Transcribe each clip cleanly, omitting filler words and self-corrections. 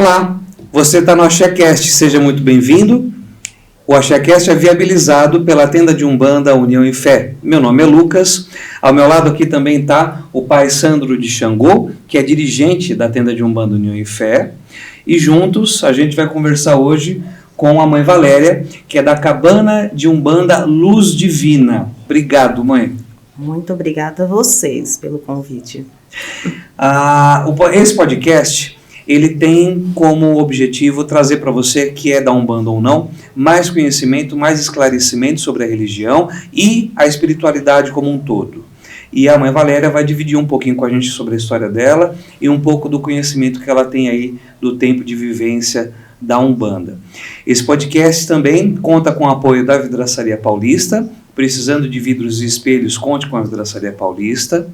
Olá, você está no AxéCast, seja muito bem-vindo. O AxéCast é viabilizado pela tenda de Umbanda União e Fé. Meu nome é Lucas, ao meu lado aqui também está o pai Sandro de Xangô, que é dirigente da tenda de Umbanda União e Fé. E juntos a gente vai conversar hoje com a mãe Valéria, que é da Cabana de Umbanda Luz Divina. Obrigado, mãe. Muito obrigada a vocês pelo convite. Esse podcast, ele tem como objetivo trazer para você, que é da Umbanda ou não, mais conhecimento, mais esclarecimento sobre a religião e a espiritualidade como um todo. E a mãe Valéria vai dividir um pouquinho com a gente sobre a história dela e um pouco do conhecimento que ela tem aí do tempo de vivência da Umbanda. Esse podcast também conta com o apoio da Vidraçaria Paulista. Precisando de vidros e espelhos, conte com a Vidraçaria Paulista.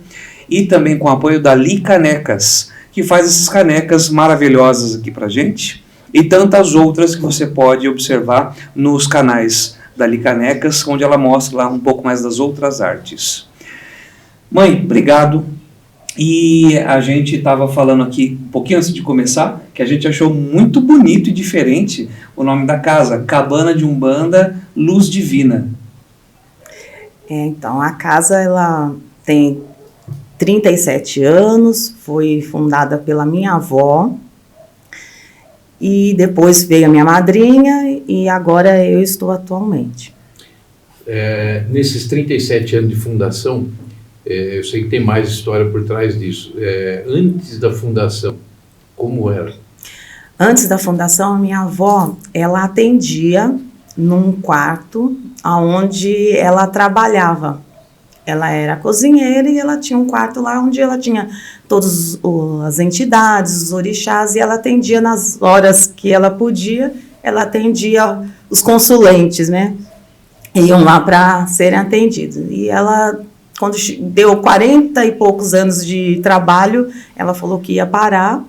E também com o apoio da Li Canecas, que faz essas canecas maravilhosas aqui pra gente. E tantas outras que você pode observar nos canais da Li Canecas, onde ela mostra lá um pouco mais das outras artes. Mãe, obrigado. E a gente estava falando aqui, um pouquinho antes de começar, que a gente achou muito bonito e diferente o nome da casa, Cabana de Umbanda Luz Divina. Então, a casa ela tem 37 anos, foi fundada pela minha avó, e depois veio a minha madrinha, e agora eu estou atualmente. Nesses 37 anos de fundação, eu sei que tem mais história por trás disso. Antes da fundação, como era? Antes da fundação, a minha avó, ela atendia num quarto onde ela trabalhava. Ela era cozinheira e ela tinha um quarto lá onde ela tinha todas as entidades, os orixás, e ela atendia nas horas que ela podia, ela atendia os consulentes, né? Iam lá para serem atendidos. E ela, quando deu 40 e poucos anos de trabalho, ela falou que ia parar,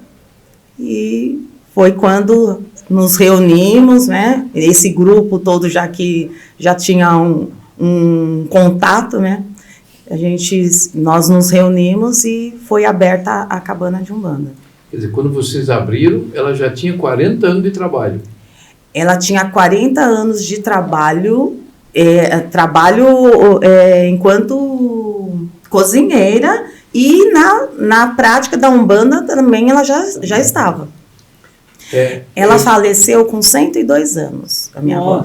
e foi quando nos reunimos, né? Esse grupo todo já tinha um contato, né? Nós nos reunimos e foi aberta a Cabana de Umbanda. Quer dizer, quando vocês abriram, ela já tinha 40 anos de trabalho. Ela tinha 40 anos de trabalho, enquanto cozinheira, e na prática da Umbanda também ela já estava. Ela faleceu com 102 anos, a minha avó.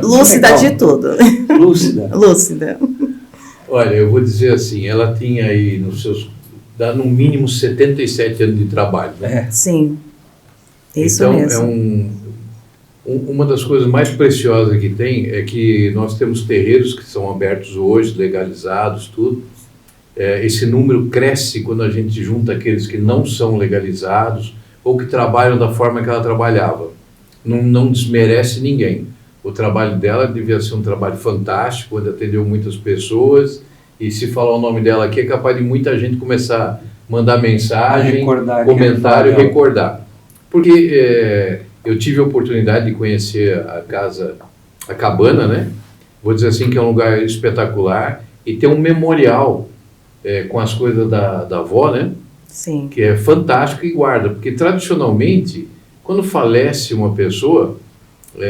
Lúcida de tudo. Lúcida. Olha, eu vou dizer assim, ela tinha aí no mínimo 77 anos de trabalho, né? Sim, isso então, mesmo. Uma das coisas mais preciosas que tem é que nós temos terreiros que são abertos hoje, legalizados, tudo. Esse número cresce quando a gente junta aqueles que não são legalizados ou que trabalham da forma que ela trabalhava. Não desmerece ninguém. O trabalho dela devia ser um trabalho fantástico, onde atendeu muitas pessoas, e se falar o nome dela aqui, é capaz de muita gente começar a mandar mensagem, comentário, recordar. Porque eu tive a oportunidade de conhecer a cabana, né? Vou dizer assim que é um lugar espetacular, e tem um memorial com as coisas da avó, né? Sim. Que é fantástico e guarda, porque tradicionalmente, quando falece uma pessoa,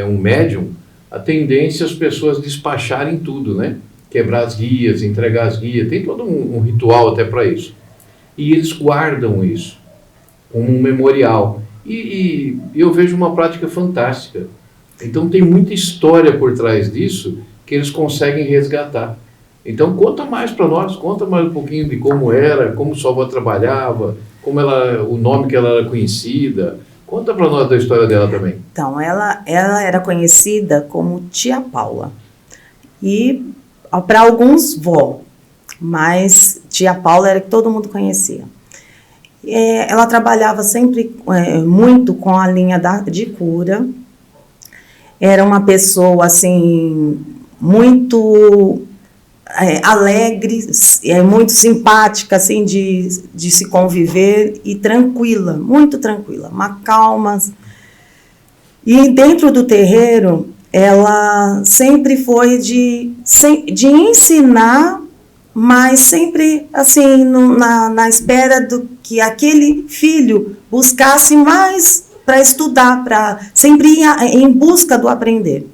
um médium, a tendência é as pessoas despacharem tudo, né? Quebrar as guias, entregar as guias, tem todo um ritual até para isso. E eles guardam isso como um memorial. E eu vejo uma prática fantástica. Então tem muita história por trás disso que eles conseguem resgatar. Então conta mais para nós, conta mais um pouquinho de como era, como sua avó trabalhava, o nome que ela era conhecida. Conta para nós da história dela também. Então, ela era conhecida como Tia Paula. E para alguns, vó. Mas Tia Paula era que todo mundo conhecia. Ela trabalhava sempre muito com a linha de cura. Era uma pessoa, assim, muito alegre, muito simpática, assim, de se conviver, e tranquila, muito tranquila, uma calma. E dentro do terreiro, ela sempre foi de ensinar mas sempre assim na espera do que aquele filho buscasse mais para estudar, para sempre ir em busca do aprender.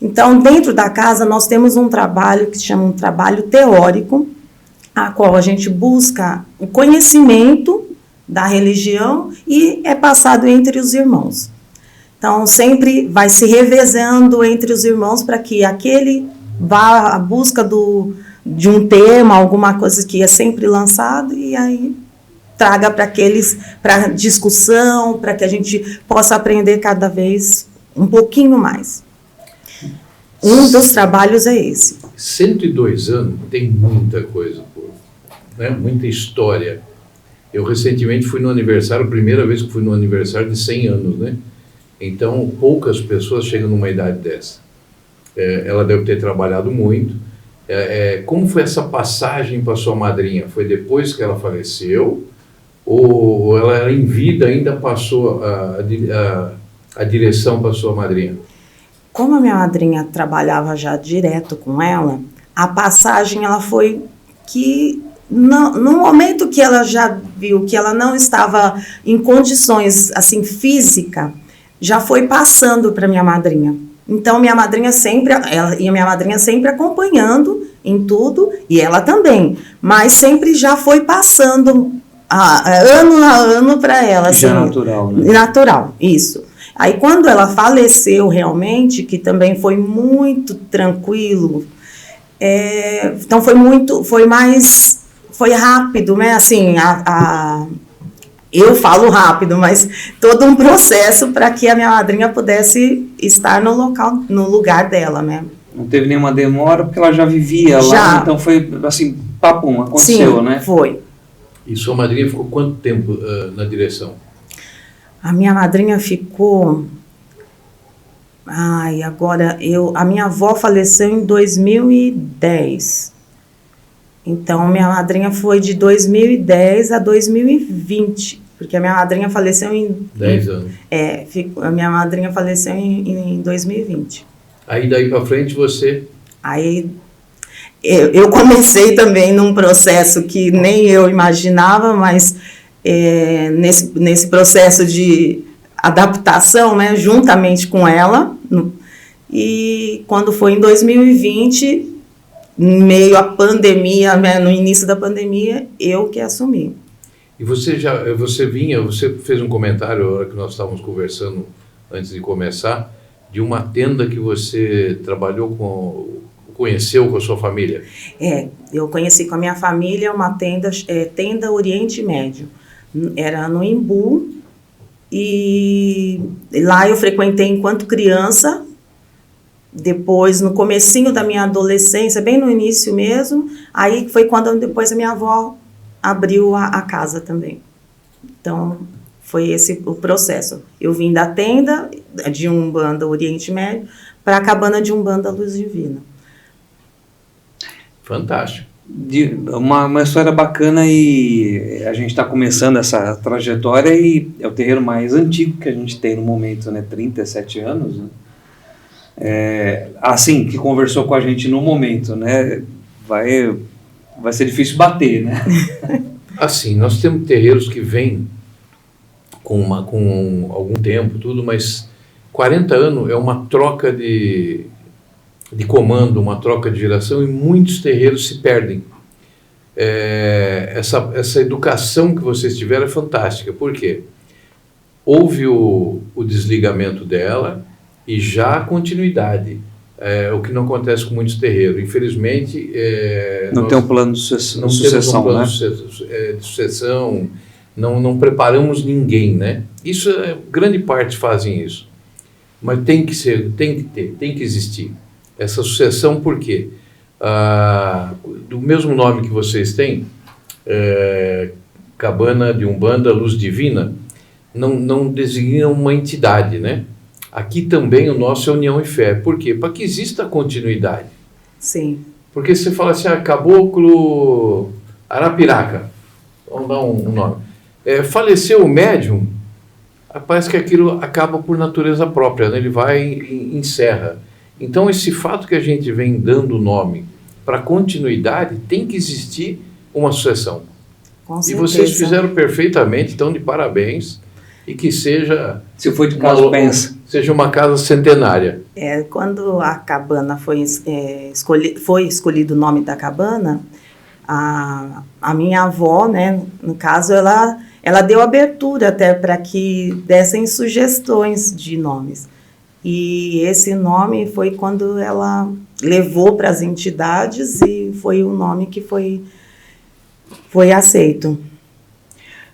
Então, dentro da casa, nós temos um trabalho que se chama um trabalho teórico, a qual a gente busca o conhecimento da religião e é passado entre os irmãos. Então, sempre vai se revezando entre os irmãos para que aquele vá à busca de um tema, alguma coisa que é sempre lançado, e aí traga para discussão, para que a gente possa aprender cada vez um pouquinho mais. Um dos trabalhos é esse. 102 anos tem muita coisa, né? Muita história. Eu recentemente fui no aniversário, a primeira vez que fui no aniversário de 100 anos, né? Então, poucas pessoas chegam numa idade dessa. Ela deve ter trabalhado muito. Como foi essa passagem para sua madrinha? Foi depois que ela faleceu? Ou ela era em vida, ainda passou a direção para sua madrinha? Como a minha madrinha trabalhava já direto com ela, a passagem ela foi que, no momento que ela já viu que ela não estava em condições assim física, já foi passando para minha madrinha. Então minha madrinha sempre acompanhando em tudo, e ela também, mas sempre já foi passando ano a ano para ela. Já assim, natural, né? Natural, isso. Aí quando ela faleceu realmente, que também foi muito tranquilo, então foi rápido, né? Assim, eu falo rápido, mas todo um processo para que a minha madrinha pudesse estar no lugar dela, né? Não teve nenhuma demora, porque ela já vivia lá, então foi assim, papum, aconteceu, sim, né? Foi. E sua madrinha ficou quanto tempo na direção? A minha madrinha ficou... a minha avó faleceu em 2010. Então, minha madrinha foi de 2010 a 2020, porque a minha madrinha faleceu em... 10 anos. A minha madrinha faleceu em 2020. Aí, daí para frente, você... Aí, eu comecei também num processo que nem eu imaginava, mas nesse processo de adaptação, né, juntamente com ela, e quando foi em 2020, meio à pandemia, né, no início da pandemia, eu que assumi. E você fez um comentário, na hora que nós estávamos conversando, antes de começar, de uma tenda que você conheceu com a sua família. Eu conheci com a minha família uma tenda Oriente Médio. Era no Imbu, e lá eu frequentei enquanto criança. Depois, no comecinho da minha adolescência, bem no início mesmo, aí foi quando depois a minha avó abriu a casa também. Então, foi esse o processo. Eu vim da tenda de Umbanda Oriente Médio para a cabana de Umbanda Luz Divina. Fantástico. Uma história bacana, e a gente está começando essa trajetória, e é o terreiro mais antigo que a gente tem no momento, né? 37 anos, né? Assim, que conversou com a gente no momento, né? Vai ser difícil bater, né? Assim, nós temos terreiros que vêm com algum tempo, tudo, mas 40 anos é uma troca de comando, uma troca de geração, e muitos terreiros se perdem. Essa educação que vocês tiveram é fantástica. Por quê? Houve o desligamento dela e já a continuidade. O que não acontece com muitos terreiros. Infelizmente... não tem um plano de sucessão, não temos um plano de sucessão, não preparamos ninguém, né? Isso, grande parte fazem isso. Mas tem que existir essa sucessão. Por quê? Do mesmo nome que vocês têm, Cabana de Umbanda Luz Divina, não designa uma entidade, né? Aqui também o nosso é União e Fé. Por quê? Para que exista continuidade. Sim. Porque você fala assim, Caboclo Arapiraca, vamos dar um nome. Faleceu o médium, parece que aquilo acaba por natureza própria, né? Ele vai e encerra. Então, esse fato que a gente vem dando nome para continuidade, tem que existir uma sucessão. Com E certeza. vocês fizeram perfeitamente, então de parabéns, e que seja... Se for de caso, pensa. Seja uma casa centenária. Quando a cabana foi escolhido o nome da cabana, a minha avó, né, no caso, ela deu abertura até para que dessem sugestões de nomes. E esse nome foi quando ela levou para as entidades e foi o nome que foi aceito.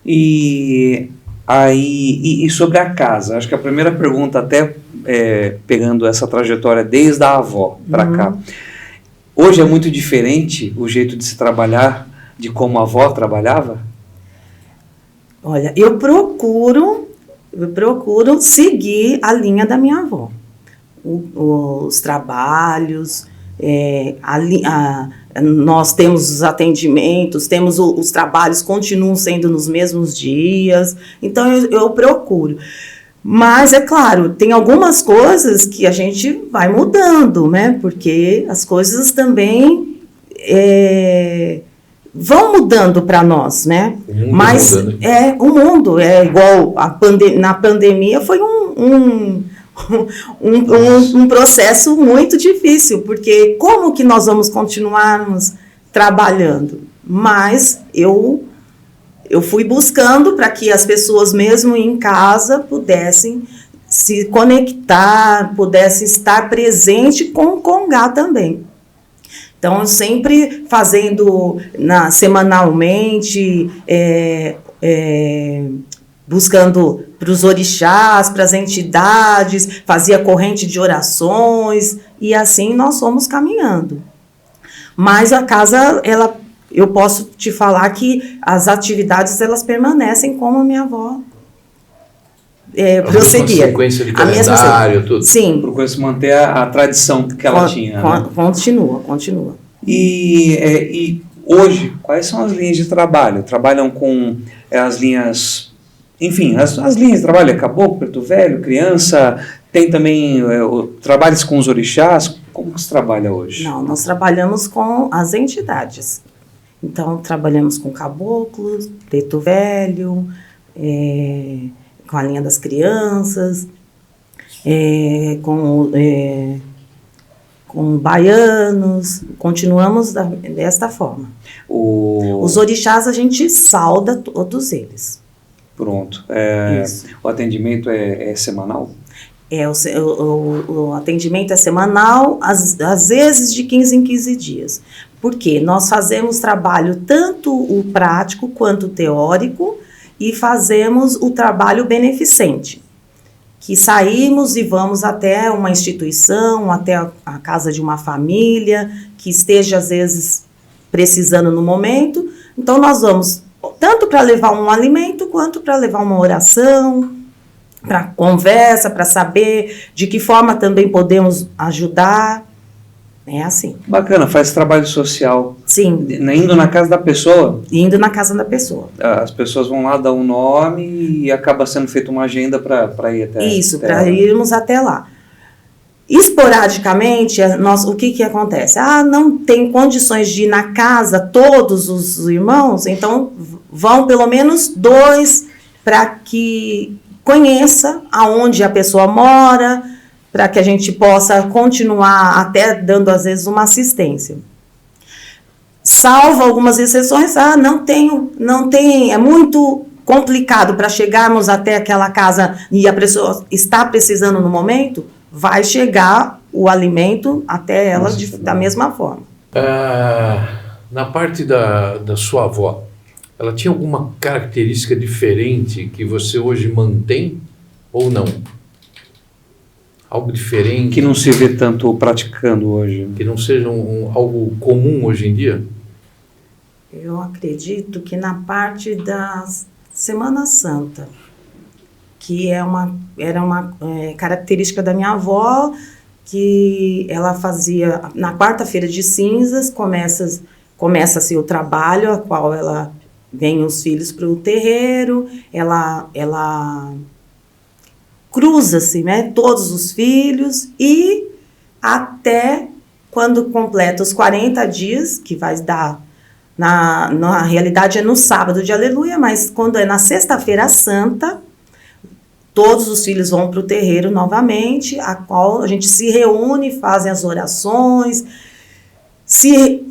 E aí, sobre a casa, acho que a primeira pergunta, até pegando essa trajetória desde a avó para cá, hoje é muito diferente o jeito de se trabalhar de como a avó trabalhava? Olha, eu procuro seguir a linha da minha avó. Os trabalhos, nós temos os atendimentos, temos os trabalhos, continuam sendo nos mesmos dias, então eu procuro. Mas, é claro, tem algumas coisas que a gente vai mudando, né? Porque as coisas também vão mudando para nós, né? Mas o mundo é igual na pandemia, foi um processo muito difícil, porque como que nós vamos continuarmos trabalhando? Mas eu fui buscando para que as pessoas, mesmo em casa, pudessem se conectar, pudessem estar presente com o Congá também. Então, sempre fazendo semanalmente, buscando para os orixás, para as entidades, fazia corrente de orações, e assim nós fomos caminhando. Mas a casa, eu posso te falar que as atividades, elas permanecem como a minha avó prosseguia. A sequência de calendário, tudo. Sim. Procura se manter a tradição que ela tinha. Né? Continua. E hoje, quais são as linhas de trabalho? Trabalham com as linhas... Enfim, as linhas de trabalho é caboclo, preto velho, criança, tem também trabalhos com os orixás. Como que se trabalha hoje? Não, nós trabalhamos com as entidades. Então, trabalhamos com caboclos, preto velho, com a linha das crianças, com baianos, continuamos desta forma. Os orixás a gente sauda todos eles. Pronto. O atendimento é semanal? O atendimento é semanal, às vezes de 15 em 15 dias. Porque nós fazemos trabalho tanto o prático quanto o teórico e fazemos o trabalho beneficente. Que saímos e vamos até uma instituição, até a casa de uma família, que esteja, às vezes, precisando no momento. Então, nós vamos tanto para levar um alimento, quanto para levar uma oração, para conversa, para saber de que forma também podemos ajudar. É assim. Bacana, faz trabalho social. Sim. Indo na casa da pessoa? Indo na casa da pessoa. As pessoas vão lá, dão um nome e acaba sendo feita uma agenda para ir até Isso, para irmos até lá. Esporadicamente, o que acontece? Não tem condições de ir na casa todos os irmãos, então vão pelo menos 2 para que conheça aonde a pessoa mora, para que a gente possa continuar até dando, às vezes, uma assistência. Salvo algumas exceções, não tem, é muito complicado para chegarmos até aquela casa e a pessoa está precisando no momento, vai chegar o alimento até ela da mesma forma. Na parte da sua avó, ela tinha alguma característica diferente que você hoje mantém ou não? Algo diferente? Que não se vê tanto praticando hoje. Que não seja algo comum hoje em dia? Eu acredito que na parte da Semana Santa, que era uma característica da minha avó, que ela fazia, na quarta-feira de cinzas, começa-se o trabalho, a qual ela vem os filhos para o terreiro, ela cruza-se, né, todos os filhos, e até quando completa os 40 dias, que vai dar, na realidade é no sábado de Aleluia, mas quando é na sexta-feira santa, todos os filhos vão para o terreiro novamente, a qual a gente se reúne, fazem as orações, se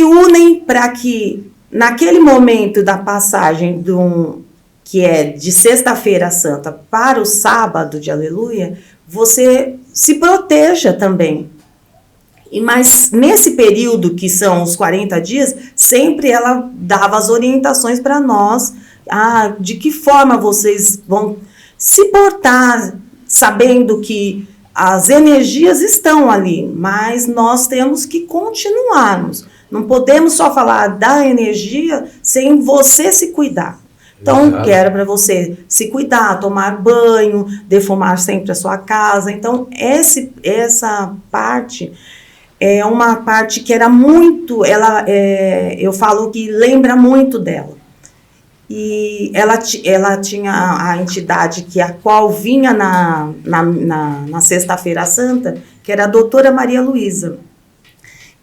unem para que, naquele momento da passagem que é de sexta-feira santa para o sábado de Aleluia, você se proteja também. Mas nesse período, que são os 40 dias, sempre ela dava as orientações para nós, de que forma vocês vão se portar, sabendo que as energias estão ali, mas nós temos que continuarmos. Não podemos só falar da energia sem você se cuidar. Então, quero para você se cuidar, tomar banho, defumar sempre a sua casa. Então, essa parte é uma parte que era muito, eu falo que lembra muito dela. E ela tinha a entidade a qual vinha na Sexta-feira Santa, que era a doutora Maria Luísa.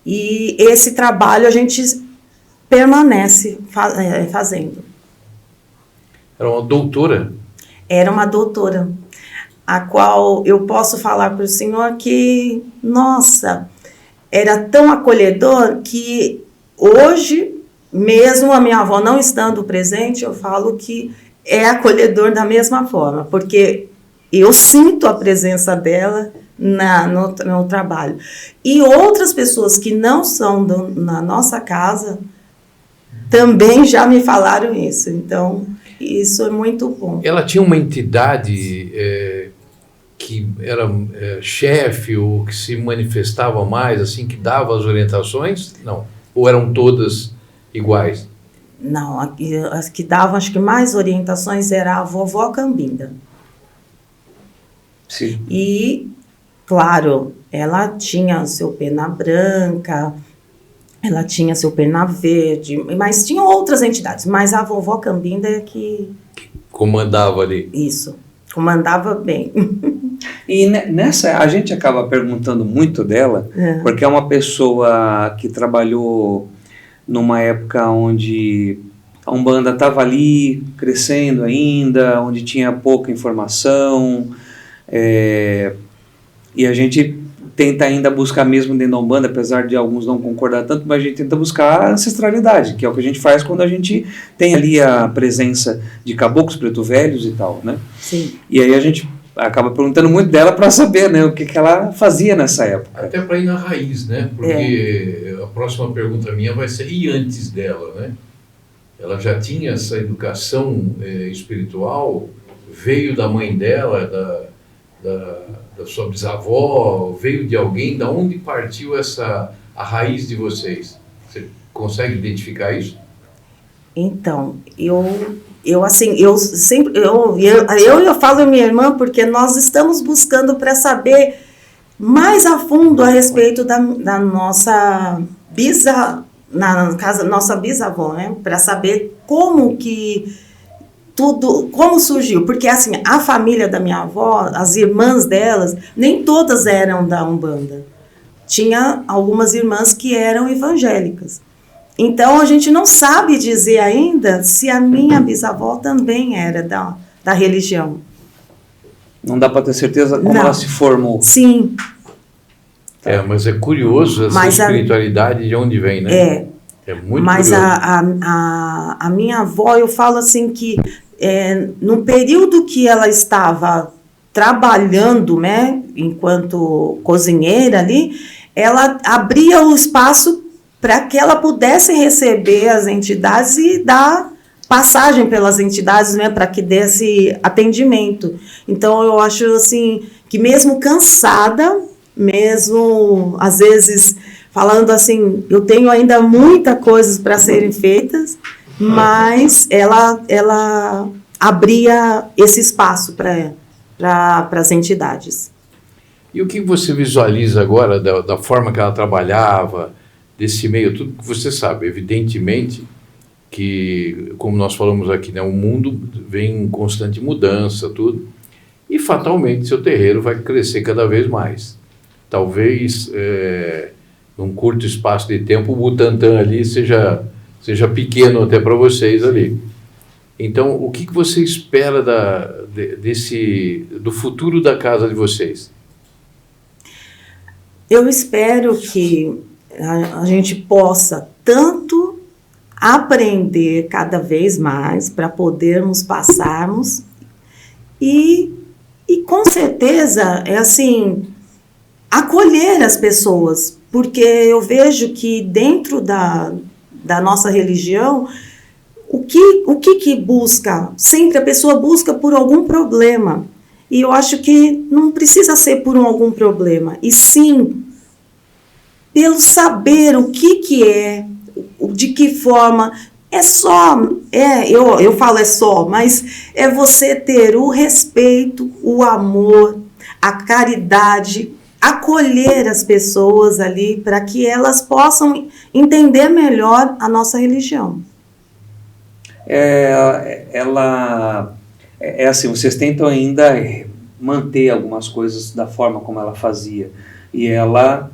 E esse trabalho a gente permanece fazendo. Era uma doutora? Era uma doutora, a qual eu posso falar para o senhor que, nossa, era tão acolhedor que hoje, mesmo a minha avó não estando presente, eu falo que é acolhedor da mesma forma, porque eu sinto a presença dela no trabalho. E outras pessoas que não são na nossa casa também já me falaram isso. Então, isso é muito bom. Ela tinha uma entidade que era chefe ou que se manifestava mais, assim, que dava as orientações? Não. Ou eram todas iguais? Não, as que davam, acho que mais orientações era a vovó Cambinda. Sim. E, claro, ela tinha seu pena branca, ela tinha seu pena verde, mas tinha outras entidades, mas a vovó Cambinda é que comandava ali. Isso, comandava bem. E nessa, a gente acaba perguntando muito dela, porque é uma pessoa que trabalhou numa época onde a Umbanda estava ali, crescendo ainda, onde tinha pouca informação, e a gente tenta ainda buscar mesmo dentro da Umbanda, apesar de alguns não concordar tanto, mas a gente tenta buscar a ancestralidade, que é o que a gente faz quando a gente tem ali a presença de caboclos preto velhos e tal, né? Sim. E aí a gente acaba perguntando muito dela para saber, né, o que ela fazia nessa época. Até para ir na raiz, né? Porque a próxima pergunta minha vai ser, e antes dela, né? Ela já tinha essa educação espiritual, veio da mãe dela, da sua bisavó, veio de alguém, da onde partiu a raiz de vocês? Você consegue identificar isso? Então, eu falo minha irmã porque nós estamos buscando para saber mais a fundo a respeito da nossa nossa bisavó, né? Para saber como surgiu, porque assim, a família da minha avó, as irmãs delas, nem todas eram da Umbanda. Tinha algumas irmãs que eram evangélicas. Então, a gente não sabe dizer ainda se a minha bisavó também era da religião. Não dá para ter certeza como ela se formou. Sim. Mas é curioso essa espiritualidade de onde vem, né? É muito mas curioso. A minha avó, eu falo assim que no período que ela estava trabalhando, né, enquanto cozinheira ali, ela abria o espaço para que ela pudesse receber as entidades e dar passagem pelas entidades, né, para que desse atendimento. Então, eu acho assim, que mesmo cansada, mesmo às vezes falando assim, eu tenho ainda muitas coisas para serem feitas, mas ela abria esse espaço para as entidades. E o que você visualiza agora da forma que ela trabalhava, desse meio, tudo que você sabe? Evidentemente que, como nós falamos aqui, né, o mundo vem em constante mudança, tudo, e fatalmente seu terreiro vai crescer cada vez mais. Talvez num curto espaço de tempo, o Butantã ali seja pequeno até para vocês ali. Então, o que você espera do futuro da casa de vocês? Eu espero que a gente possa tanto aprender cada vez mais para podermos passarmos e com certeza, acolher as pessoas, porque eu vejo que dentro da nossa religião, o que busca? Sempre a pessoa busca por algum problema. E eu acho que não precisa ser por algum problema, e sim pelo saber o que é, de que forma. Eu falo mas é você ter o respeito, o amor, a caridade, acolher as pessoas ali para que elas possam entender melhor a nossa religião. Vocês tentam ainda manter algumas coisas da forma como ela fazia, e ela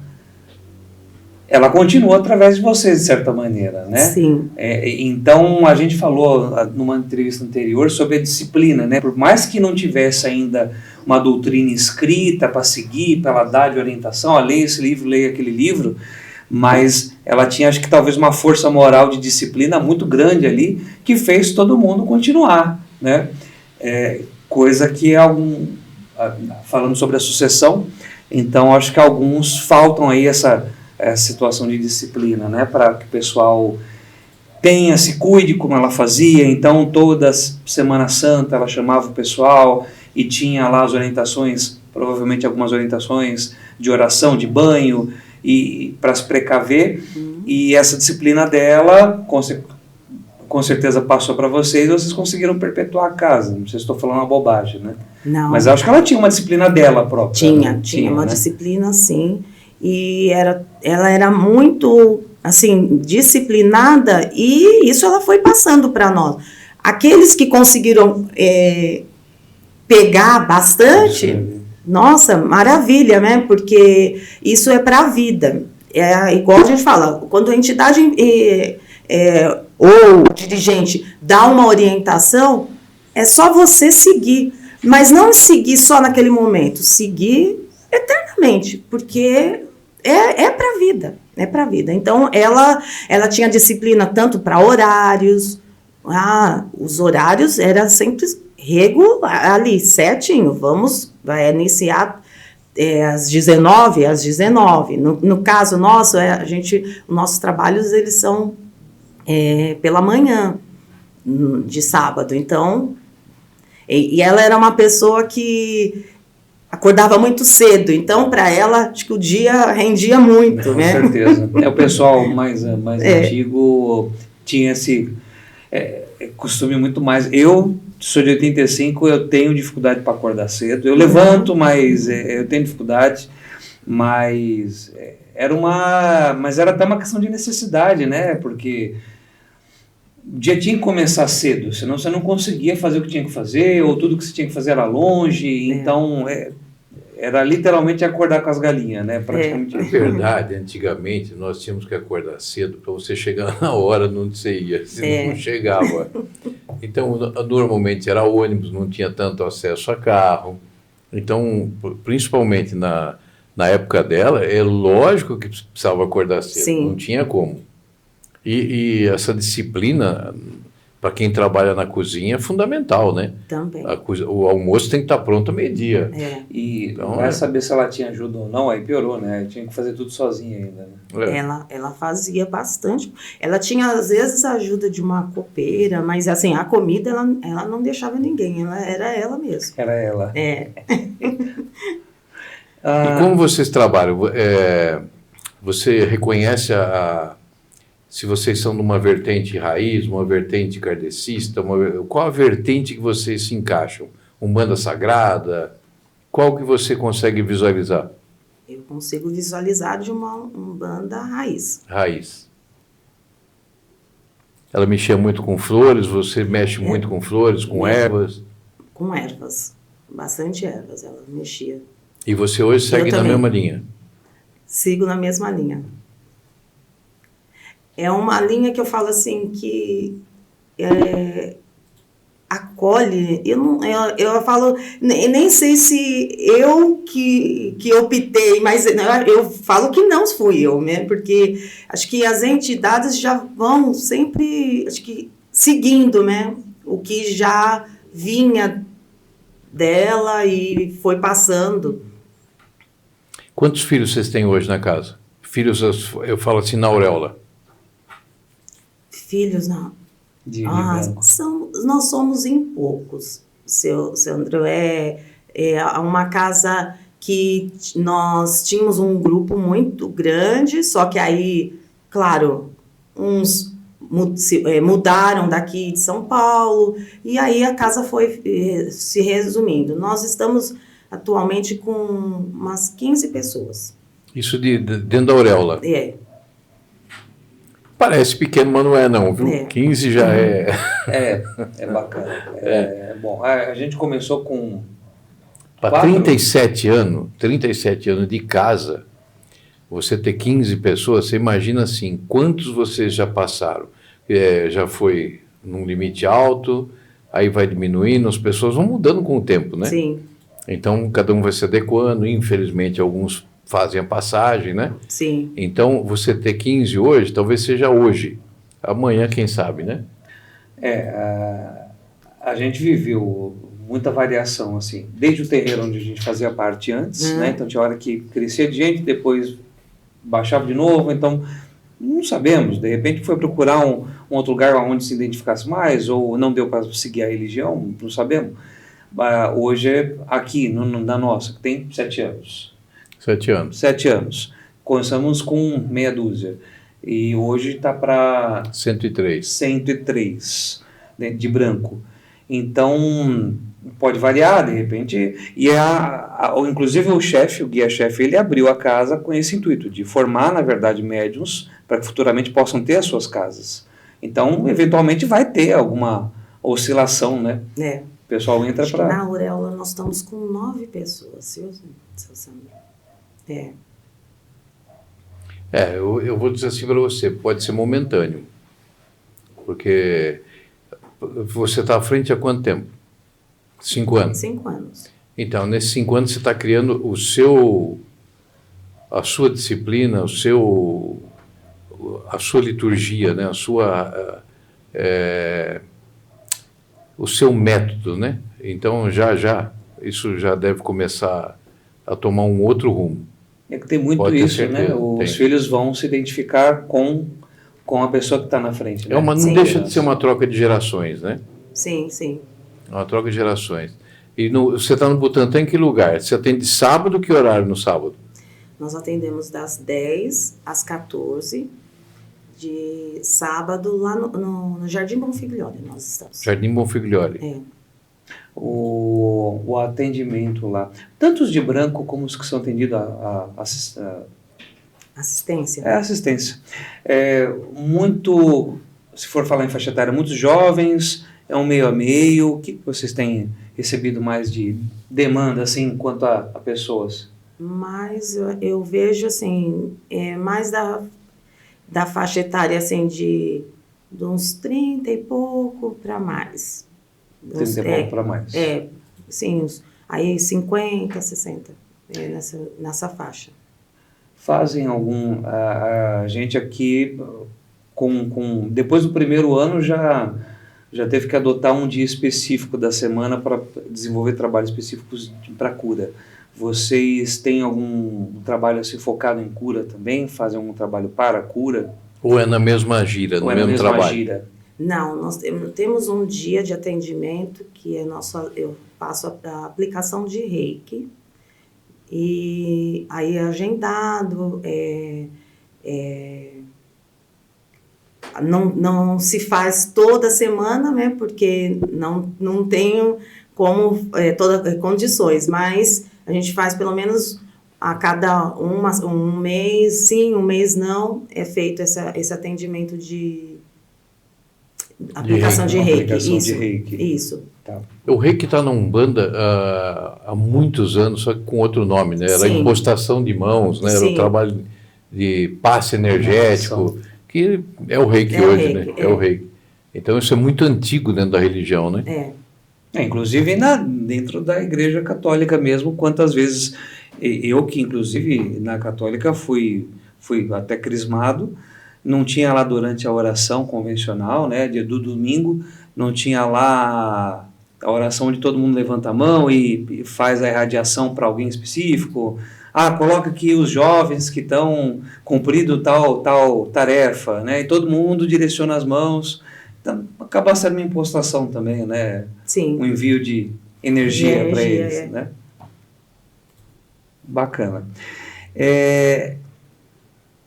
continua através de vocês, de certa maneira, né? Sim. Então, a gente falou numa entrevista anterior sobre a disciplina, né? Por mais que não tivesse ainda uma doutrina escrita para seguir, para ela dar de orientação, leia esse livro, leia aquele livro, mas ela tinha, acho que talvez, uma força moral de disciplina muito grande ali, que fez todo mundo continuar, né? Coisa que falando sobre a sucessão, então acho que alguns faltam aí essa situação de disciplina, né? Para que o pessoal se cuide como ela fazia. Então toda Semana Santa ela chamava o pessoal e tinha lá as orientações, provavelmente algumas orientações de oração, de banho, e para se precaver, e essa disciplina dela com certeza passou para vocês vocês conseguiram perpetuar a casa. Não sei se estou falando uma bobagem, né? Não. Mas acho que ela tinha uma disciplina dela própria. Tinha uma né? disciplina, sim, e ela era muito, disciplinada, e isso ela foi passando para nós. Aqueles que conseguiram pegar bastante, nossa, maravilha, né? Porque isso é para a vida. Igual a gente fala, quando a entidade ou o dirigente dá uma orientação, é só você seguir. Mas não seguir só naquele momento, seguir eternamente, porque é para a vida. É para a vida. Então, ela tinha disciplina tanto para horários. Os horários eram sempre ali, certinho. Vai iniciar às 19. No caso nosso, os nossos trabalhos eles são pela manhã, de sábado. Então, e ela era uma pessoa que acordava muito cedo, então para ela acho que o dia rendia muito, né? Com certeza. O pessoal mais antigo tinha esse costume muito mais. Eu sou de 85, eu tenho dificuldade para acordar cedo. Eu levanto, mas eu tenho dificuldade. Mas era até uma questão de necessidade, né? Porque o dia tinha que começar cedo, senão você não conseguia fazer o que tinha que fazer, ou tudo que você tinha que fazer era longe. Então era literalmente acordar com as galinhas, né? Praticamente. Na verdade, antigamente nós tínhamos que acordar cedo para você chegar na hora onde você ia, senão não chegava. Então, normalmente era ônibus, não tinha tanto acesso a carro. Então, principalmente na época dela, é lógico que precisava acordar cedo, Sim. Não tinha como. E essa disciplina, para quem trabalha na cozinha, é fundamental, né? Também. O almoço tem que estar pronto a meio-dia. E então, vai saber se ela tinha ajuda ou não, aí piorou, né? Tinha que fazer tudo sozinha ainda, né? Ela fazia bastante. Ela tinha, às vezes, a ajuda de uma copeira, mas, a comida, ela não deixava ninguém. Era ela mesmo. Era ela. E como vocês trabalham? Você reconhece se vocês são de uma vertente raiz, uma vertente kardecista, qual a vertente que vocês se encaixam? Umbanda sagrada? Qual que você consegue visualizar? Eu consigo visualizar de uma Umbanda raiz. Raiz. Ela mexia muito com flores, você mexe muito com flores, com ervas? Com ervas. Bastante ervas ela mexia. E você hoje segue na mesma linha? Sigo na mesma linha. é uma linha que eu falo assim, que acolhe, eu falo, nem sei se eu que optei, mas eu falo que não fui eu, né? Porque acho que as entidades já vão sempre, acho que seguindo, né? O que já vinha dela e foi passando. Quantos filhos vocês têm hoje na casa? Filhos, eu falo assim, na auréola. Filhos, não. Nós somos em poucos, seu André. É uma casa que nós tínhamos um grupo muito grande, só que aí, claro, uns mudaram daqui de São Paulo, e aí a casa foi se resumindo. Nós estamos atualmente com umas 15 pessoas. Isso dentro da auréola? É. Parece pequeno, mas não é não, viu? 15 já é... É bacana. Bom, a gente começou com... Para 37 anos de casa, você ter 15 pessoas, você imagina assim, quantos vocês já passaram? Já foi num limite alto, aí vai diminuindo, as pessoas vão mudando com o tempo, né? Sim. Então, cada um vai se adequando, infelizmente, alguns fazem a passagem, né? Sim. Então, você ter 15 hoje, talvez seja hoje. Amanhã, quem sabe, né? A gente viveu muita variação, assim, desde o terreiro onde a gente fazia parte antes, né? Então, tinha hora que crescia de gente, depois baixava de novo, então, não sabemos. De repente, foi procurar um outro lugar onde se identificasse mais, ou não deu para seguir a religião, não sabemos. Hoje, aqui, na nossa, que tem 7 anos. 7 anos. 7 anos. Começamos com meia dúzia. E hoje está para... 103. 103, né, de branco. Então, pode variar, de repente. E inclusive o guia-chefe, ele abriu a casa com esse intuito, de formar, na verdade, médiuns, para que futuramente possam ter as suas casas. Então, eventualmente, vai ter alguma oscilação, né? O pessoal entra para... Na auréola, nós estamos com 9 pessoas, seu Sandro. Eu vou dizer assim para você, pode ser momentâneo, porque você está à frente há quanto tempo? 5 anos? 5 anos. Então, nesses 5 anos você está criando a sua disciplina, a sua liturgia, né? O seu método, né? Então, isso já deve começar a tomar um outro rumo. É que tem muito isso, né? Os filhos vão se identificar com a pessoa que está na frente. Né? Não deixa de ser uma troca de gerações, né? Sim, sim. É uma troca de gerações. E você está no Butantã em que lugar? Você atende sábado, que horário no sábado? Nós atendemos das 10 às 14, de sábado, lá no Jardim Bonfigliore nós estamos. Jardim Bonfigliore. O atendimento lá, tanto os de branco como os que são atendidos assistência. Assistência. Muito, se for falar em faixa etária, muitos jovens, é um meio a meio. O que vocês têm recebido mais de demanda, assim, quanto a pessoas? Mas eu vejo, assim, mais da faixa etária, assim, de uns 30 e pouco para mais. 30 e pouco para mais. Sim, aí 50, 60, nessa faixa. Fazem a gente aqui, depois do primeiro ano, já teve que adotar um dia específico da semana para desenvolver trabalhos específicos para cura. Vocês têm algum trabalho assim focado em cura também? Fazem algum trabalho para a cura? Ou é na mesma gira, no mesmo trabalho? Gira? Não, nós temos um dia de atendimento que eu faço a aplicação de Reiki, e aí é agendado, não se faz toda semana, né, porque não tenho condições, mas a gente faz pelo menos a cada um mês, sim, um mês não, é feito esse atendimento de aplicação de Reiki. Isso. Tá. O Reiki está na Umbanda há muitos anos, só que com outro nome, né? Era a impostação de mãos, né? Era o trabalho de passe energético, que é o reiki É o hoje, reiki, né? É o reiki. Então isso é muito antigo dentro da religião, né? Inclusive dentro da Igreja Católica mesmo, quantas vezes eu que inclusive na Católica fui até crismado, não tinha lá durante a oração convencional, né, do domingo, não tinha lá a oração onde todo mundo levanta a mão e faz a irradiação para alguém específico. Coloca aqui os jovens que estão cumprindo tal tarefa, né, e todo mundo direciona as mãos. Então, acaba sendo uma impostação também, né? Sim. Um envio de energia para eles, é. né? Bacana.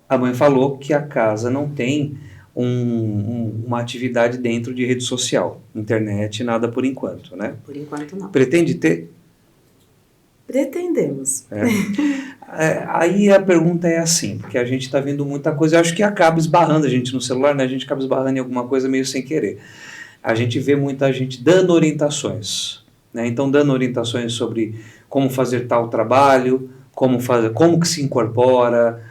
A mãe falou que a casa não tem uma atividade dentro de rede social, internet, nada por enquanto, né? Por enquanto não. Pretende ter? Pretendemos. Aí a pergunta é assim, porque a gente está vendo muita coisa, eu acho que acaba esbarrando a gente no celular, né? A gente acaba esbarrando em alguma coisa meio sem querer. A gente vê muita gente dando orientações, né? Então dando orientações sobre como fazer tal trabalho, como que se incorpora,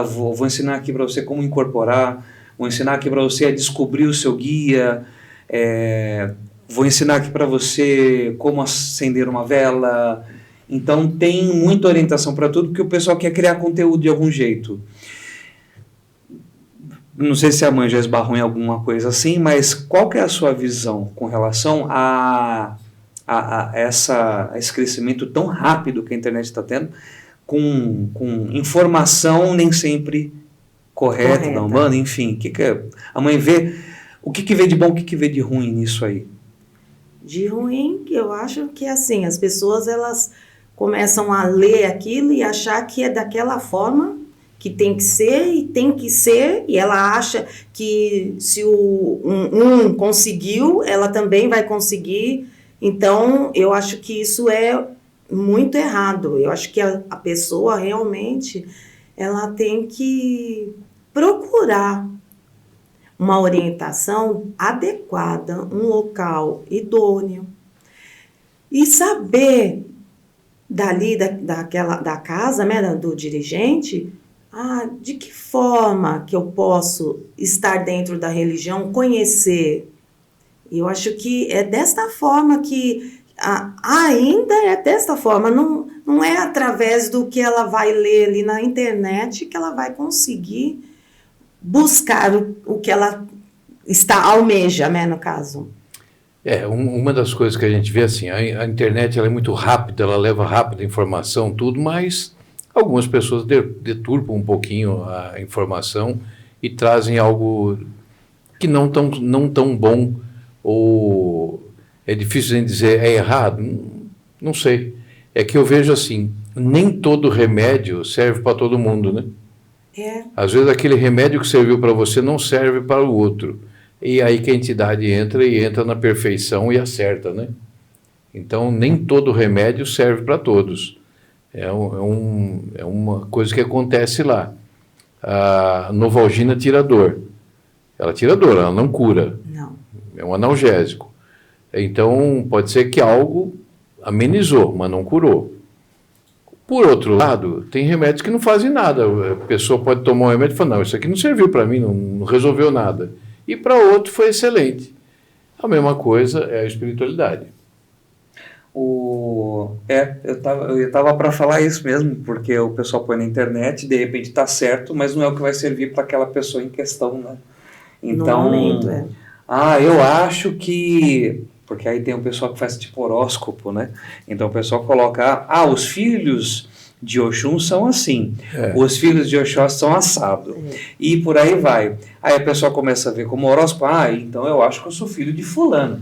vou ensinar aqui para você como incorporar, vou ensinar aqui para você a descobrir o seu guia, vou ensinar aqui para você como acender uma vela. Então tem muita orientação para tudo, porque o pessoal quer criar conteúdo de algum jeito. Não sei se a mãe já esbarrou em alguma coisa assim, mas qual que é a sua visão com relação a esse crescimento tão rápido que a internet está tendo, com informação nem sempre correta da Umbanda, enfim, a mãe vê, o que vê de bom, o que vê de ruim nisso aí? De ruim, eu acho que assim, as pessoas elas começam a ler aquilo e achar que é daquela forma que tem que ser, e ela acha que se um conseguiu, ela também vai conseguir. Então, eu acho que isso é muito errado. Eu acho que a pessoa realmente, ela tem que procurar uma orientação adequada, um local idôneo, e saber dali da casa, né, do dirigente, de que forma que eu posso estar dentro da religião, conhecer. E eu acho que é desta forma que, ainda é desta forma, não é através do que ela vai ler ali na internet que ela vai conseguir buscar o que ela almeja, né, no caso. Uma das coisas que a gente vê assim, a internet ela é muito rápida, ela leva rápida a informação, tudo, mas algumas pessoas deturpam um pouquinho a informação e trazem algo que não tão bom, ou é difícil a gente dizer é errado, não sei. É que eu vejo assim, nem todo remédio serve para todo mundo, né? Às vezes aquele remédio que serviu para você não serve para o outro. E aí que a entidade entra na perfeição e acerta, né? Então, nem todo remédio serve para todos. É uma coisa que acontece lá. A Novalgina tira dor. Ela tira dor, ela não cura. Não. É um analgésico. Então, pode ser que algo amenizou, mas não curou. Por outro lado, tem remédios que não fazem nada. A pessoa pode tomar um remédio e falar, não, isso aqui não serviu para mim, não resolveu nada. E para outro foi excelente. A mesma coisa é a espiritualidade. Eu estava para falar isso mesmo, porque o pessoal põe na internet, de repente está certo, mas não é o que vai servir para aquela pessoa em questão, né? Então, eu acho que... Porque aí tem o pessoal que faz tipo horóscopo, né? Então o pessoal coloca, os filhos de Oxum são assim, os filhos de Oxóssi são assado, e por aí vai. Aí a pessoa começa a ver como horóscopo, então eu acho que eu sou filho de fulano.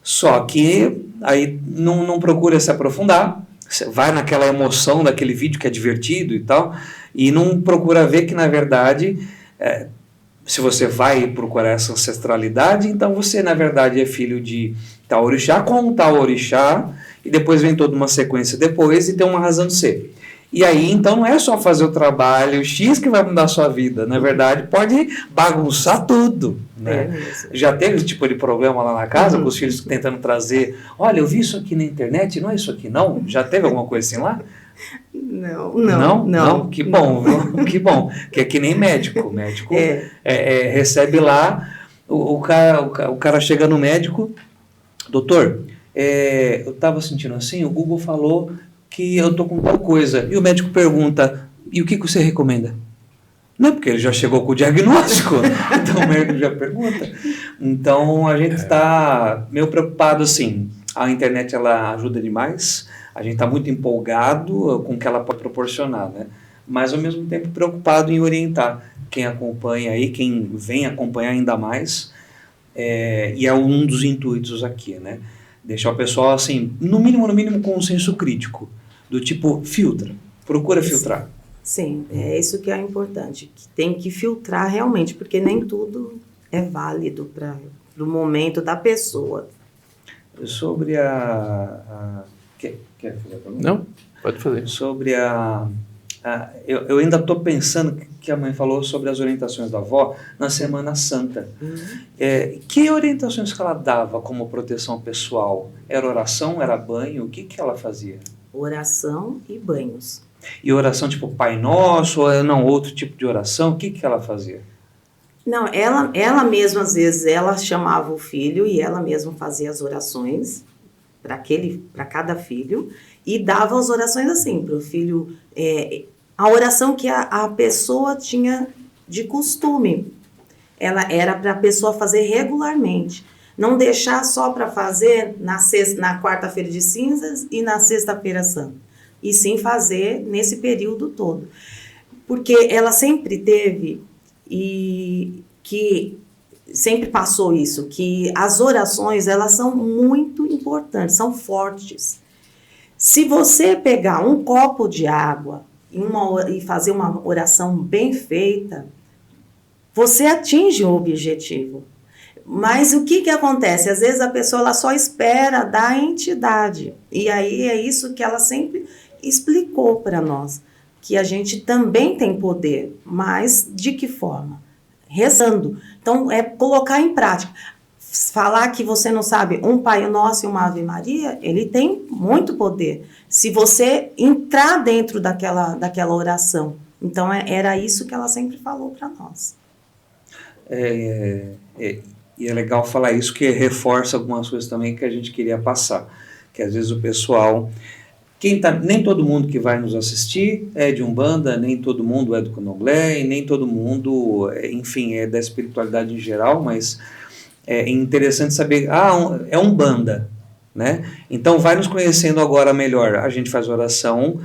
Só que aí não procura se aprofundar, vai naquela emoção daquele vídeo que é divertido e tal, e não procura ver que na verdade... se você vai procurar essa ancestralidade, então você, na verdade, é filho de tal orixá com tal orixá, e depois vem toda uma sequência depois e tem uma razão de ser. E aí, então, não é só fazer o trabalho X que vai mudar a sua vida. Na verdade, pode bagunçar tudo. Né? Já teve esse tipo de problema lá na casa, com os filhos tentando trazer, olha, eu vi isso aqui na internet, não é isso aqui não? Já teve alguma coisa assim lá? Não. Que bom, viu? Que bom. Que é que nem médico. Médico recebe lá, o cara chega no médico, doutor, eu estava sentindo assim, o Google falou que eu tô com tal coisa. E o médico pergunta, e o que você recomenda? Não, porque ele já chegou com o diagnóstico, então o médico já pergunta. Então a gente está meio preocupado assim. A internet ela ajuda demais, a gente está muito empolgado com o que ela pode proporcionar, né? Mas ao mesmo tempo preocupado em orientar quem acompanha aí, quem vem acompanhar ainda mais, e é um dos intuitos aqui, né? Deixar o pessoal assim, no mínimo com um senso crítico, do tipo, filtra, procura filtrar. Sim, é isso que é importante, que tem que filtrar realmente, porque nem tudo é válido para o momento da pessoa. Sobre quer fazer a pergunta? Não, pode fazer. Sobre eu ainda estou pensando que a mãe falou sobre as orientações da avó na Semana Santa. Que orientações que ela dava como proteção pessoal? Era oração, era banho? O que ela fazia? Oração e banhos. E oração tipo Pai Nosso, ou não, outro tipo de oração? O que ela fazia? Não, ela mesma, às vezes, ela chamava o filho e ela mesma fazia as orações para cada filho e dava as orações assim, para o filho, a oração que a pessoa tinha de costume. Ela era para a pessoa fazer regularmente. Não deixar só para fazer na quarta-feira de cinzas e na sexta-feira santa. E sim fazer nesse período todo. Porque ela sempre teve, e que sempre passou isso, que as orações, elas são muito importantes, são fortes. Se você pegar um copo de água e fazer uma oração bem feita, você atinge o objetivo. Mas o que acontece? Às vezes a pessoa ela só espera da entidade. E aí é isso que ela sempre explicou para nós, que a gente também tem poder, mas de que forma? Rezando. Então, é colocar em prática. Falar que você não sabe um Pai Nosso e uma Ave Maria, ele tem muito poder. Se você entrar dentro daquela oração. Então, era isso que ela sempre falou para nós. E é legal falar isso, que reforça algumas coisas também que a gente queria passar. Que às vezes o pessoal... nem todo mundo que vai nos assistir é de Umbanda, nem todo mundo é do Candomblé, e nem todo mundo, enfim, é da espiritualidade em geral, mas é interessante saber, é Umbanda, né? Então vai nos conhecendo agora melhor. A gente faz oração,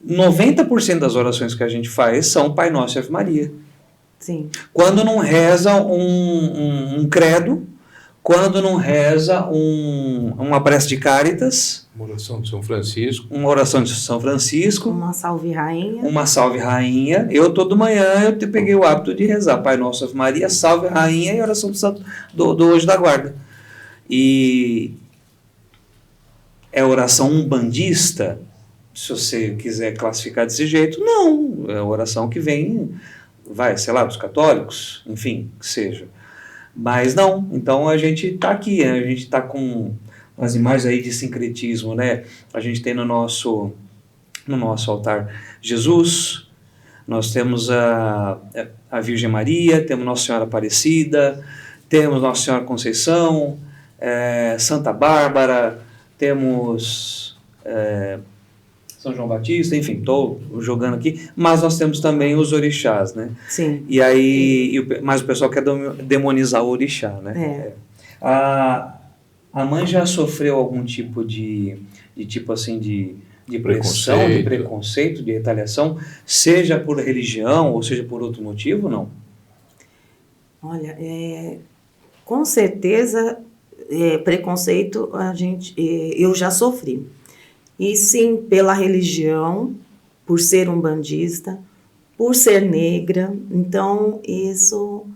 90% das orações que a gente faz são Pai Nosso e Ave Maria. Sim. Quando não reza um credo, quando não reza uma prece de Cáritas, uma oração de São Francisco. Uma oração de São Francisco. Uma salve rainha. Uma salve rainha. Eu, toda manhã, eu peguei o hábito de rezar Pai Nosso, Ave Maria, salve rainha e oração do Anjo da Guarda. E é oração umbandista, se você quiser classificar desse jeito, não. É oração que vem, sei lá, dos católicos, enfim, que seja. Mas não, então a gente está aqui, a gente está com as imagens aí de sincretismo, né? A gente tem no nosso altar Jesus, nós temos a Virgem Maria, temos Nossa Senhora Aparecida, temos Nossa Senhora Conceição, Santa Bárbara, temos São João Batista, enfim, estou jogando aqui, mas nós temos também os orixás, né? Sim. E aí, mas o pessoal quer demonizar o orixá, né? A mãe já sofreu algum tipo de pressão, de preconceito, de retaliação, seja por religião ou seja por outro motivo, não? Olha, com certeza, preconceito eu já sofri. E sim, pela religião, por ser umbandista, por ser negra. Então, isso,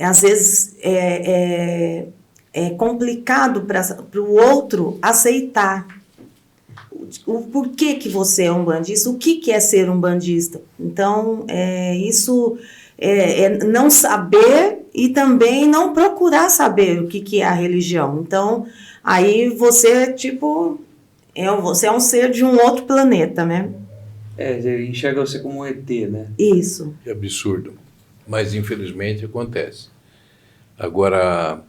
às vezes, é complicado para o outro aceitar. O porquê que você é umbandista, o que é ser umbandista. Então, isso não saber e também não procurar saber o que é a religião. Então, aí você, você é um ser de um outro planeta, né? Enxerga você como um ET, né? Isso. Que absurdo. Mas, infelizmente, acontece. Agora,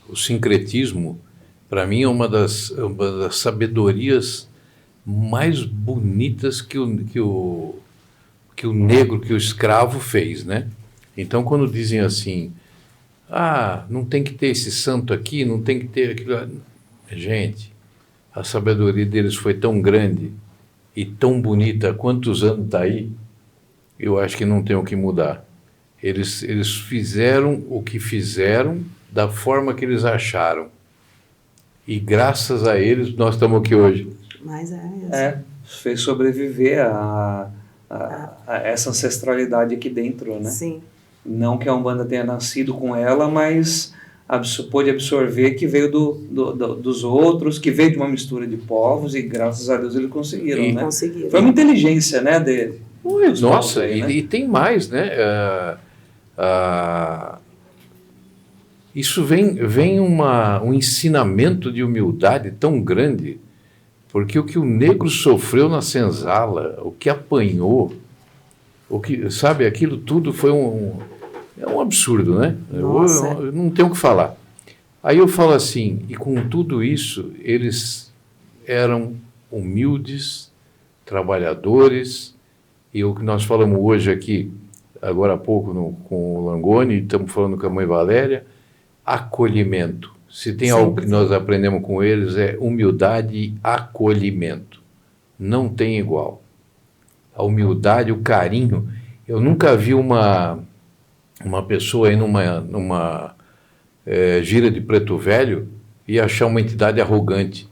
o sincretismo, para mim, é uma das sabedorias mais bonitas que o negro, que o escravo fez, né? Então, quando dizem assim, não tem que ter esse santo aqui, não tem que ter aquilo... Gente, a sabedoria deles foi tão grande e tão bonita, há quantos anos está aí, eu acho que não tem o que mudar. Eles fizeram o que fizeram da forma que eles acharam. E graças a eles nós estamos aqui hoje. Mas fez sobreviver a essa ancestralidade aqui dentro, né? Sim. Não que a Umbanda tenha nascido com ela, mas pôde absorver que veio dos outros, que veio de uma mistura de povos, e graças a Deus eles conseguiram, né? Conseguiram. Foi uma inteligência, né? Nossa, aí, né? E tem mais, né? Isso vem um ensinamento de humildade tão grande, porque o que o negro sofreu na senzala, o que apanhou, sabe, aquilo tudo foi é um absurdo, né? Eu não tenho o que falar. Aí eu falo assim, e com tudo isso, eles eram humildes, trabalhadores, e o que nós falamos hoje aqui, agora há pouco com o Langoni, estamos falando com a Mãe Valéria, acolhimento. Se tem algo que nós aprendemos com eles, é humildade e acolhimento. Não tem igual. A humildade, o carinho. Eu nunca vi uma pessoa aí numa gira de Preto Velho e achar uma entidade arrogante.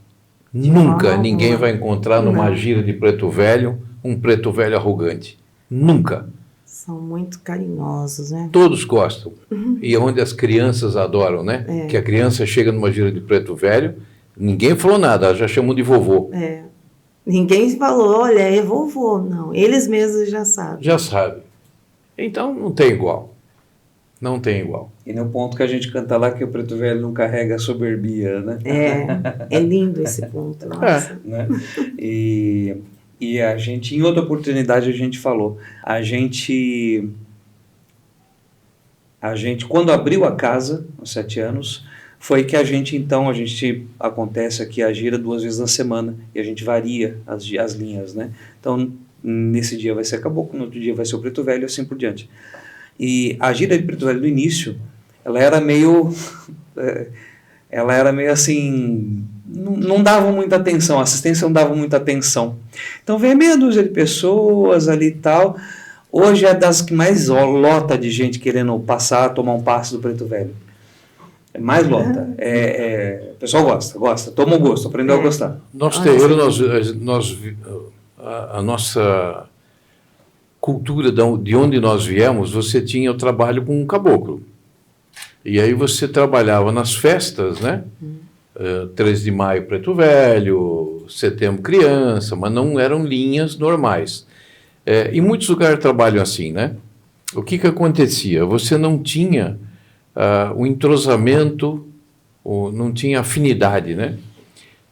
Nunca ninguém vai encontrar numa gira de Preto Velho um Preto Velho arrogante. Nunca. São muito carinhosos, né? Todos gostam. E é onde as crianças adoram, né? Que a criança chega numa gira de Preto Velho, ninguém falou nada, ela já chamou de vovô. Ninguém falou, olha, é vovô. Não, eles mesmos já sabem. Já sabem. Então, não tem igual. Não tem igual. E no ponto que a gente canta lá, que o Preto Velho não carrega a soberbia, né? É lindo esse ponto, nossa. Né? E a gente, em outra oportunidade, a gente falou, a gente quando abriu a casa, aos 7 anos, foi que acontece aqui a gira 2 vezes na semana, e a gente varia as linhas, né? Então, nesse dia vai ser Caboclo, no outro dia vai ser o Preto Velho, e assim por diante. E a gira de Preto Velho, no início, ela era meio assim, não dava muita atenção, a assistência não dava muita atenção. Então veio meia dúzia de pessoas ali e tal. Hoje é das que mais lota de gente querendo tomar um passe do Preto Velho. Mais lota. O pessoal gosta, toma o gosto, aprendeu a gostar. Nosso terreiro, a nossa cultura de onde nós viemos, você tinha o trabalho com um caboclo. E aí você trabalhava nas festas, né? 13 de maio, Preto Velho, setembro, criança, mas não eram linhas normais. Em muitos lugares trabalham assim, né? O que acontecia? Você não tinha o entrosamento, não tinha afinidade, né?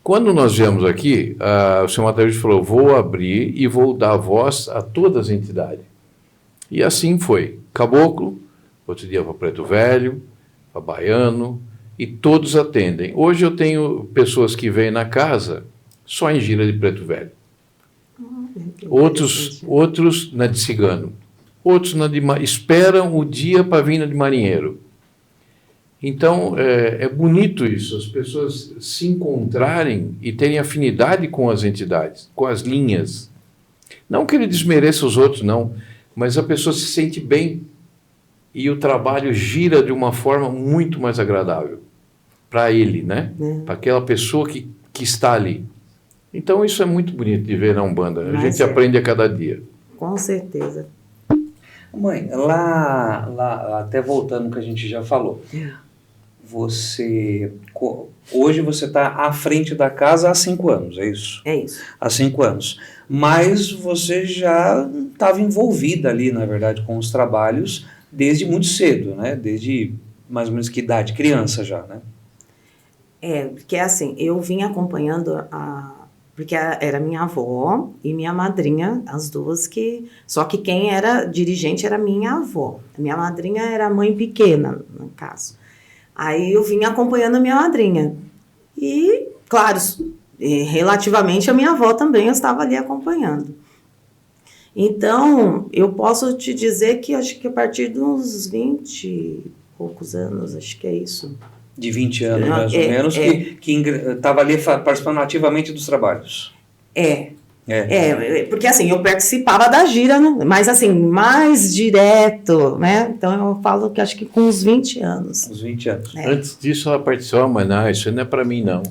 Quando nós viemos aqui, o senhor Matarujo falou, vou abrir e vou dar voz a todas as entidades. E assim foi. Caboclo, outro dia para Preto Velho, para Baiano, e todos atendem. Hoje eu tenho pessoas que vêm na casa só em gira de Preto Velho. Outros na de Cigano. Outros esperam o dia para vir na de Marinheiro. Então, é bonito isso, as pessoas se encontrarem e terem afinidade com as entidades, com as linhas. Não que ele desmereça os outros, não, mas a pessoa se sente bem e o trabalho gira de uma forma muito mais agradável para ele, né? Para aquela pessoa que está ali. Então, isso é muito bonito de ver na Umbanda. A gente aprende a cada dia. Com certeza. Mãe, lá até voltando ao que a gente já falou, hoje você está à frente da casa há 5 anos, é isso? É isso. Há 5 anos. Mas você já estava envolvida ali, na verdade, com os trabalhos desde muito cedo, né? Desde mais ou menos que idade? Criança já, né? Porque assim, eu vim acompanhando Porque era minha avó e minha madrinha, as duas que... Só que quem era dirigente era minha avó. Minha madrinha era a mãe pequena, no caso. Aí eu vim acompanhando a minha madrinha. E, claro, relativamente a minha avó também eu estava ali acompanhando. Então, eu posso te dizer que acho que a partir dos 20 e poucos anos, acho que é isso. De 20 anos, mais ou menos, que estava ali participando ativamente dos trabalhos. Porque assim, eu participava da gira, mas assim, mais direto, né? Então eu falo que acho que com uns 20 anos. Uns 20 anos. Antes disso ela participava, mas não, isso não é para mim não.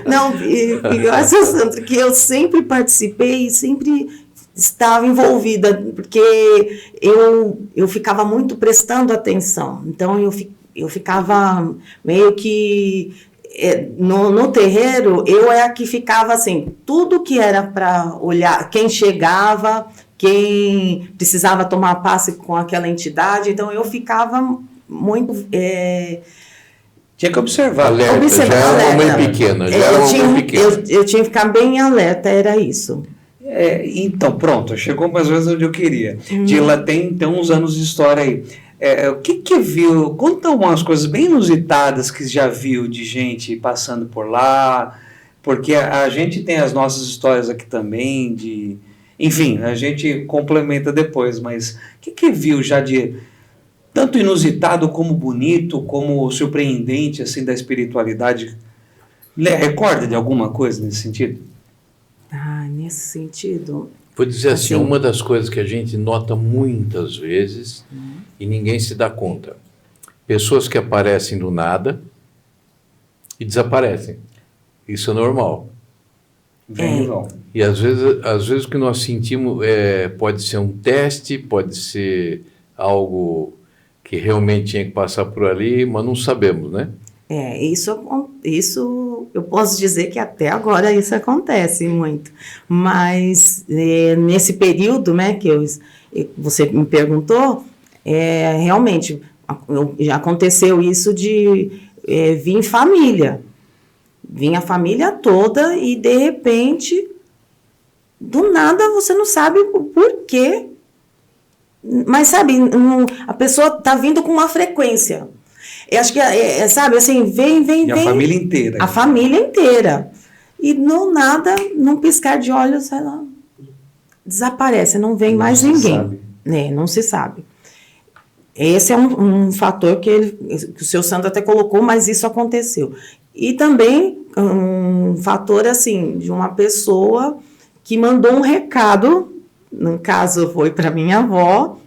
Não, eu acho, Sandra, que eu sempre participei e sempre estava envolvida, porque eu ficava muito prestando atenção. Então eu ficava meio que no terreiro, eu é a que ficava assim, tudo que era para olhar, quem chegava, quem precisava tomar passe com aquela entidade, então eu ficava muito... Tinha que observar. Alerta, já era uma mãe pequena. Eu tinha que ficar bem alerta, era isso. Então, pronto, chegou mais ou menos onde eu queria. Dila tem, então, uns anos de história aí. O que viu? Conta umas coisas bem inusitadas que já viu de gente passando por lá, porque a gente tem as nossas histórias aqui também, enfim, a gente complementa depois, mas o que viu já de tanto inusitado como bonito, como surpreendente, assim, da espiritualidade? Recorda de alguma coisa nesse sentido? Nesse sentido... Vou dizer assim, uma das coisas que a gente nota muitas vezes e ninguém se dá conta. Pessoas que aparecem do nada e desaparecem. Isso é normal. E às vezes o que nós sentimos pode ser um teste, pode ser algo que realmente tinha que passar por ali, mas não sabemos, né? Isso eu posso dizer que até agora isso acontece muito. Mas nesse período, né, que você me perguntou, realmente já aconteceu isso de vir família. Vinha a família toda e, de repente, do nada você não sabe o porquê. Mas, sabe, a pessoa está vindo com uma frequência. Eu acho que, sabe, assim, vem. A família inteira. A família inteira. E, no nada, num piscar de olhos, ela desaparece, não vem mais ninguém. Não se sabe. Esse é um fator que o seu Sandro até colocou, mas isso aconteceu. E também um fator, assim, de uma pessoa que mandou um recado, no caso foi para minha avó,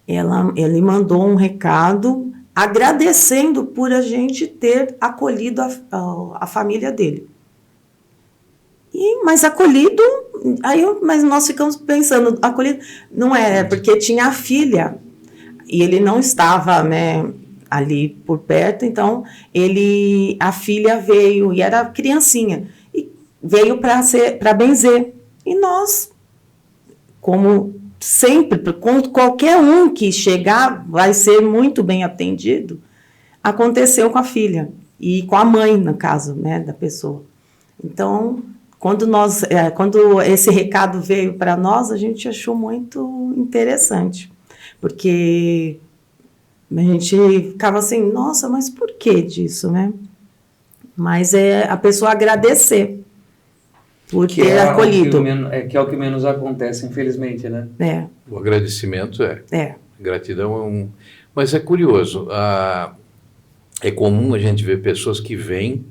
ele mandou um recado agradecendo por a gente ter acolhido a família dele. Mas acolhido, mas nós ficamos pensando, acolhido não era, porque tinha a filha, e ele não estava, né, ali por perto, então a filha veio, e era criancinha, e veio para benzer. E nós, como sempre, com qualquer um que chegar vai ser muito bem atendido, aconteceu com a filha e com a mãe, no caso, né, da pessoa. Então, quando esse recado veio para nós, a gente achou muito interessante, porque a gente ficava assim, nossa, mas por que disso, né? Mas a pessoa agradecer por ter acolhido. Que é o que menos acontece, infelizmente, né? O agradecimento gratidão mas é curioso, é comum a gente ver pessoas que vêm,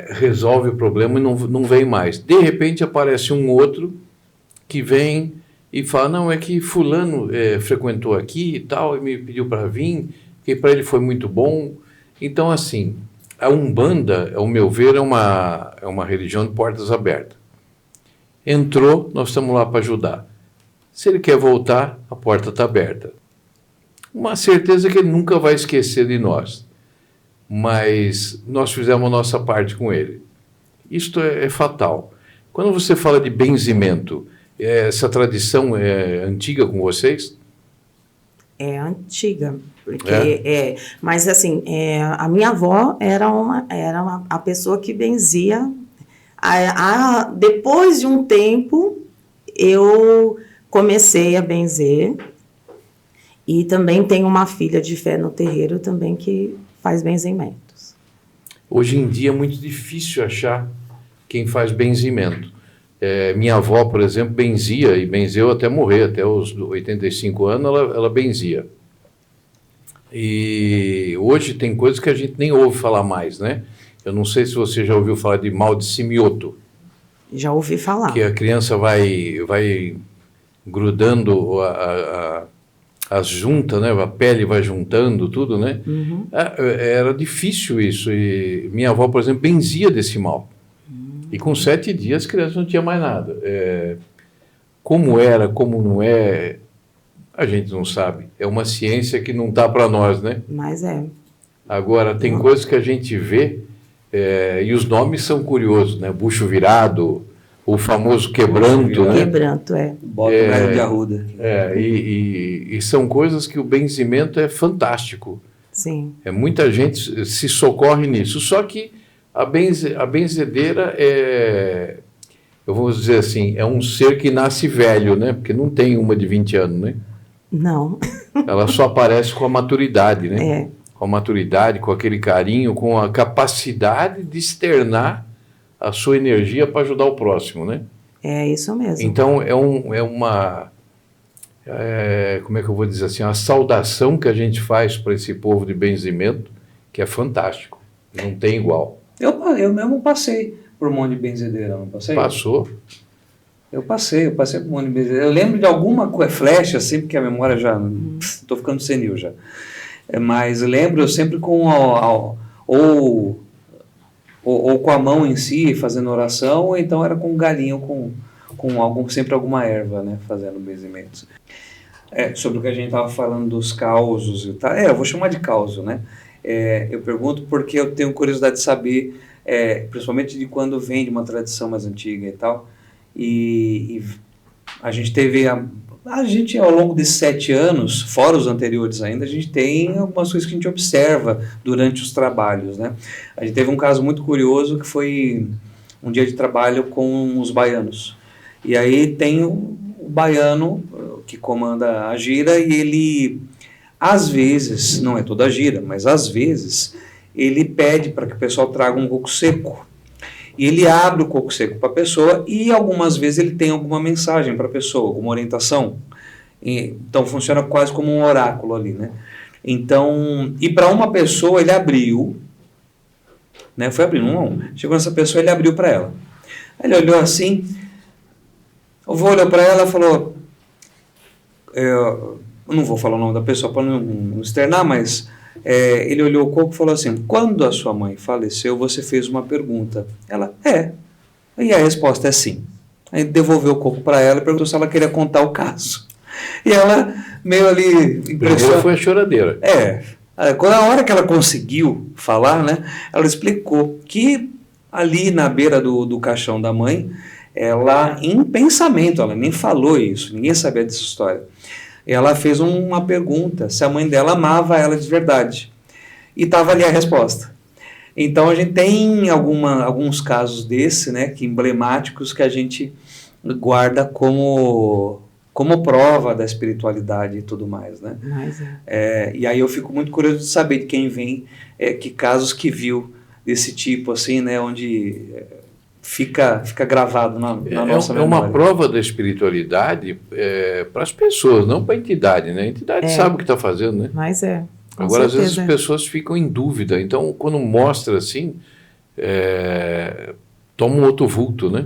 resolve o problema e não vem mais. De repente aparece um outro que vem e fala, não, é que fulano frequentou aqui e tal, e me pediu para vir, que para ele foi muito bom. Então, assim, a Umbanda, ao meu ver, é uma religião de portas abertas. Entrou, nós estamos lá para ajudar. Se ele quer voltar, a porta está aberta. Uma certeza que ele nunca vai esquecer de nós. Mas nós fizemos a nossa parte com ele. Isto é fatal. Quando você fala de benzimento, essa tradição é antiga com vocês? É antiga, porque mas assim, a minha avó era a pessoa que benzia. Depois de um tempo, eu comecei a benzer, e também tenho uma filha de fé no terreiro também que faz benzimentos. Hoje em dia é muito difícil achar quem faz benzimento. Minha avó, por exemplo, benzia, e benzeu até morrer, até os 85 anos ela benzia. E hoje tem coisas que a gente nem ouve falar mais, né? Eu não sei se você já ouviu falar de mal de simioto. Já ouvi falar. Que a criança vai grudando as juntas, né? A pele vai juntando tudo, né? Uhum. Era difícil isso. E minha avó, por exemplo, benzia desse mal. E com 7 dias, a criança não tinha mais nada. Como era, como não é, a gente não sabe. É uma ciência que não está para nós, né? Mas Agora, tem coisas que a gente vê, e os nomes são curiosos, né? Bucho virado, o famoso quebranto, né? Quebranto, Bota o galho de arruda. E são coisas que o benzimento é fantástico. Sim. Muita gente se socorre nisso. Só que a benzedeira eu vou dizer assim, é um ser que nasce velho, né? Porque não tem uma de 20 anos, né? Não. Ela só aparece com a maturidade, né? É. Com a maturidade, com aquele carinho, com a capacidade de externar a sua energia para ajudar o próximo, né? É isso mesmo. Então, como é que eu vou dizer assim, a saudação que a gente faz para esse povo de benzimento, que é fantástico, não tem igual. Eu mesmo passei por um monte de benzedeira, não passei? Passou. Eu passei por um monte de benzedeira. Eu lembro de alguma flash, assim, porque a memória já... Estou ficando senil já. Mas lembro sempre com ou com a mão em si, fazendo oração, ou então era com um galinho, sempre alguma erva, né, fazendo benzimentos. Sobre o que a gente estava falando dos causos e tal. Eu vou chamar de causo, né? Eu pergunto porque eu tenho curiosidade de saber, principalmente de quando vem de uma tradição mais antiga e tal, e a gente teve... A gente, ao longo desses 7 anos, fora os anteriores ainda, a gente tem algumas coisas que a gente observa durante os trabalhos, né? A gente teve um caso muito curioso que foi um dia de trabalho com os baianos. E aí tem o baiano que comanda a gira e ele, às vezes, não é toda a gira, mas às vezes, ele pede para que o pessoal traga um coco seco. E ele abre o coco seco para a pessoa e algumas vezes ele tem alguma mensagem para a pessoa, alguma orientação. Então funciona quase como um oráculo ali, né? Então, e para uma pessoa ele abriu, né? Foi abrindo chegou nessa pessoa, ele abriu para ela. Aí ele olhou assim, o vô olhou para ela e falou, eu não vou falar o nome da pessoa para não externar, mas... ele olhou o coco e falou assim, quando a sua mãe faleceu, você fez uma pergunta. Ela, e a resposta é sim. Aí devolveu o coco para ela e perguntou se ela queria contar o caso. E ela, meio ali... Primeiro foi a choradeira. Quando a hora que ela conseguiu falar, né, ela explicou que ali na beira do caixão da mãe, ela, em pensamento, ela nem falou isso, ninguém sabia dessa história. Ela fez uma pergunta, se a mãe dela amava ela de verdade. E estava ali a resposta. Então, a gente tem alguns casos desse, né, que emblemáticos, que a gente guarda como prova da espiritualidade e tudo mais, né? E aí eu fico muito curioso de saber de quem vem, que casos que viu desse tipo, assim, né, onde... Fica gravado na nossa memória. É uma prova da espiritualidade para as pessoas, não para a entidade, né? A entidade sabe o que está fazendo, né? Mas Agora, às vezes, as pessoas ficam em dúvida. Então, quando mostra assim, toma um outro vulto, né?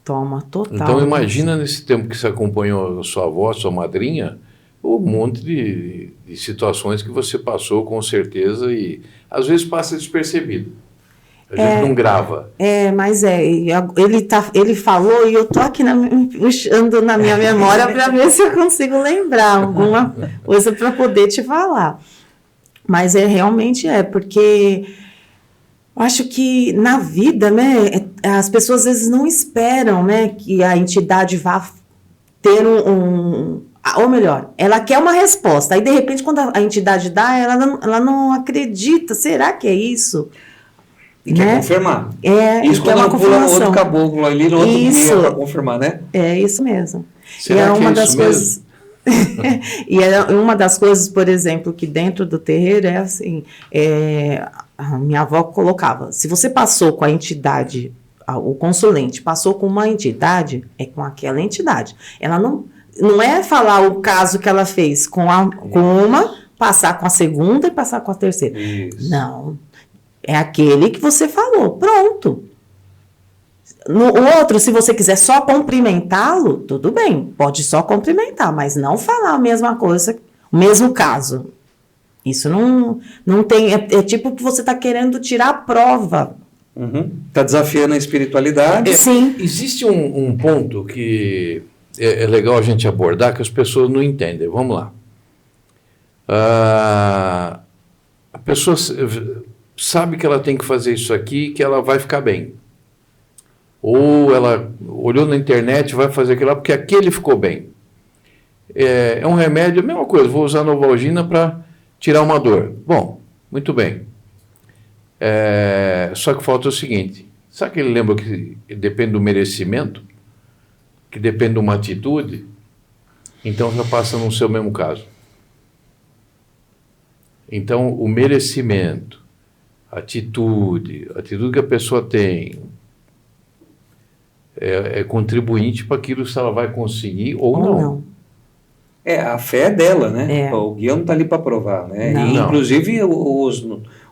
Toma, total. Então, imagina nesse tempo que você acompanhou a sua avó, sua madrinha, um monte de situações que você passou, com certeza, e às vezes passa despercebido. A gente não grava. Mas ele falou e eu tô aqui puxando na minha memória para ver se eu consigo lembrar alguma coisa para poder te falar. Mas realmente porque eu acho que na vida, né, as pessoas às vezes não esperam, né, que a entidade vá ter Ou melhor, ela quer uma resposta. Aí, de repente, quando a entidade dá, ela não acredita. Será que é isso? E quer confirmar. Isso quando não pula no outro caboclo ali, no outro dia para confirmar, né? É isso mesmo. Será que é isso mesmo? E é uma das coisas, por exemplo, que dentro do terreiro é assim, a minha avó colocava, se você passou com a entidade, o consulente passou com uma entidade, é com aquela entidade. Ela não é falar o caso que ela fez com uma, passar com a segunda e passar com a terceira. Isso. Não. É aquele que você falou. Pronto. No outro, se você quiser só cumprimentá-lo, tudo bem. Pode só cumprimentar, mas não falar a mesma coisa, o mesmo caso. Isso não tem... É tipo que você está querendo tirar a prova. Está desafiando a espiritualidade. Sim. Existe um ponto que é legal a gente abordar, que as pessoas não entendem. Vamos lá. A pessoa sabe que ela tem que fazer isso aqui, que ela vai ficar bem. Ou ela olhou na internet e vai fazer aquilo lá porque aquele ficou bem. É um remédio, a mesma coisa, vou usar Novalgina para tirar uma dor. Bom, muito bem. Só que falta o seguinte, sabe que ele lembra que depende do merecimento? Que depende de uma atitude? Então já passa no seu mesmo caso. Então o merecimento, a atitude que a pessoa tem é contribuinte para aquilo se ela vai conseguir ou não. A fé é dela, né? O guia não está ali para provar, né? Não. E, inclusive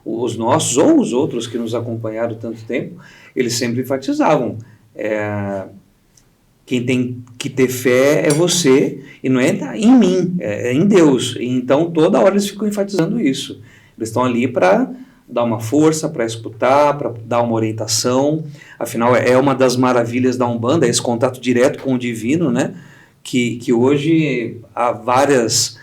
os nossos ou os outros que nos acompanharam tanto tempo, eles sempre enfatizavam. Quem tem que ter fé é você, e não é em mim, é em Deus. E então toda hora eles ficam enfatizando isso. Eles estão ali para dar uma força, para escutar, para dar uma orientação. Afinal, é uma das maravilhas da Umbanda, esse contato direto com o divino, né? Que hoje há vários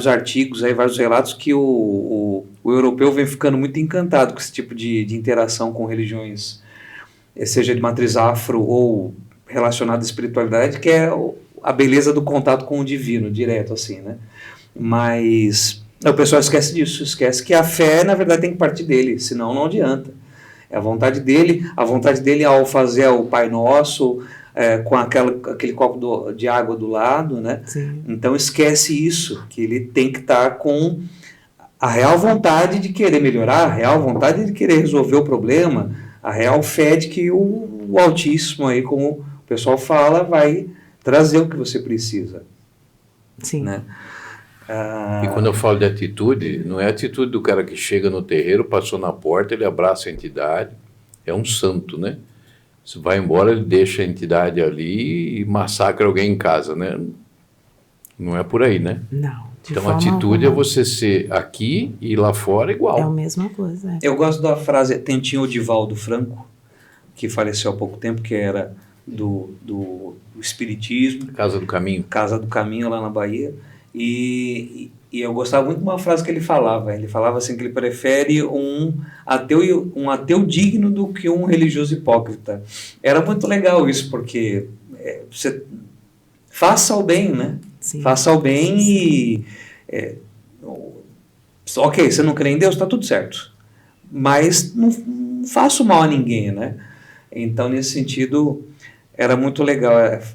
artigos, vários relatos que o europeu vem ficando muito encantado com esse tipo de interação com religiões, seja de matriz afro ou relacionada à espiritualidade, que é a beleza do contato com o divino, direto assim, né? Mas o pessoal esquece disso, esquece que a fé, na verdade, tem que partir dele, senão não adianta. É a vontade dele ao fazer o Pai Nosso, com aquele copo de água do lado, né? Sim. Então esquece isso, que ele tem que estar com a real vontade de querer melhorar, a real vontade de querer resolver o problema, a real fé de que o Altíssimo, aí, como o pessoal fala, vai trazer o que você precisa. Sim. Né? E quando eu falo de atitude, não é a atitude do cara que chega no terreiro, passou na porta, ele abraça a entidade, é um santo, né? Se vai embora, ele deixa a entidade ali e massacra alguém em casa, né? Não é por aí, né? Não. Então a atitude é você ser aqui e lá fora igual. É a mesma coisa. Eu gosto da frase, tinha o Divaldo Franco, que faleceu há pouco tempo, que era do Espiritismo. Casa do Caminho. Casa do Caminho, lá na Bahia. E eu gostava muito de uma frase que ele falava. Ele falava assim que ele prefere um ateu digno do que um religioso hipócrita. Era muito legal isso, porque você faça o bem, né? Sim. Faça o bem e... ok, você não crê em Deus, está tudo certo. Mas não faça o mal a ninguém, né? Então, nesse sentido... Era muito legal,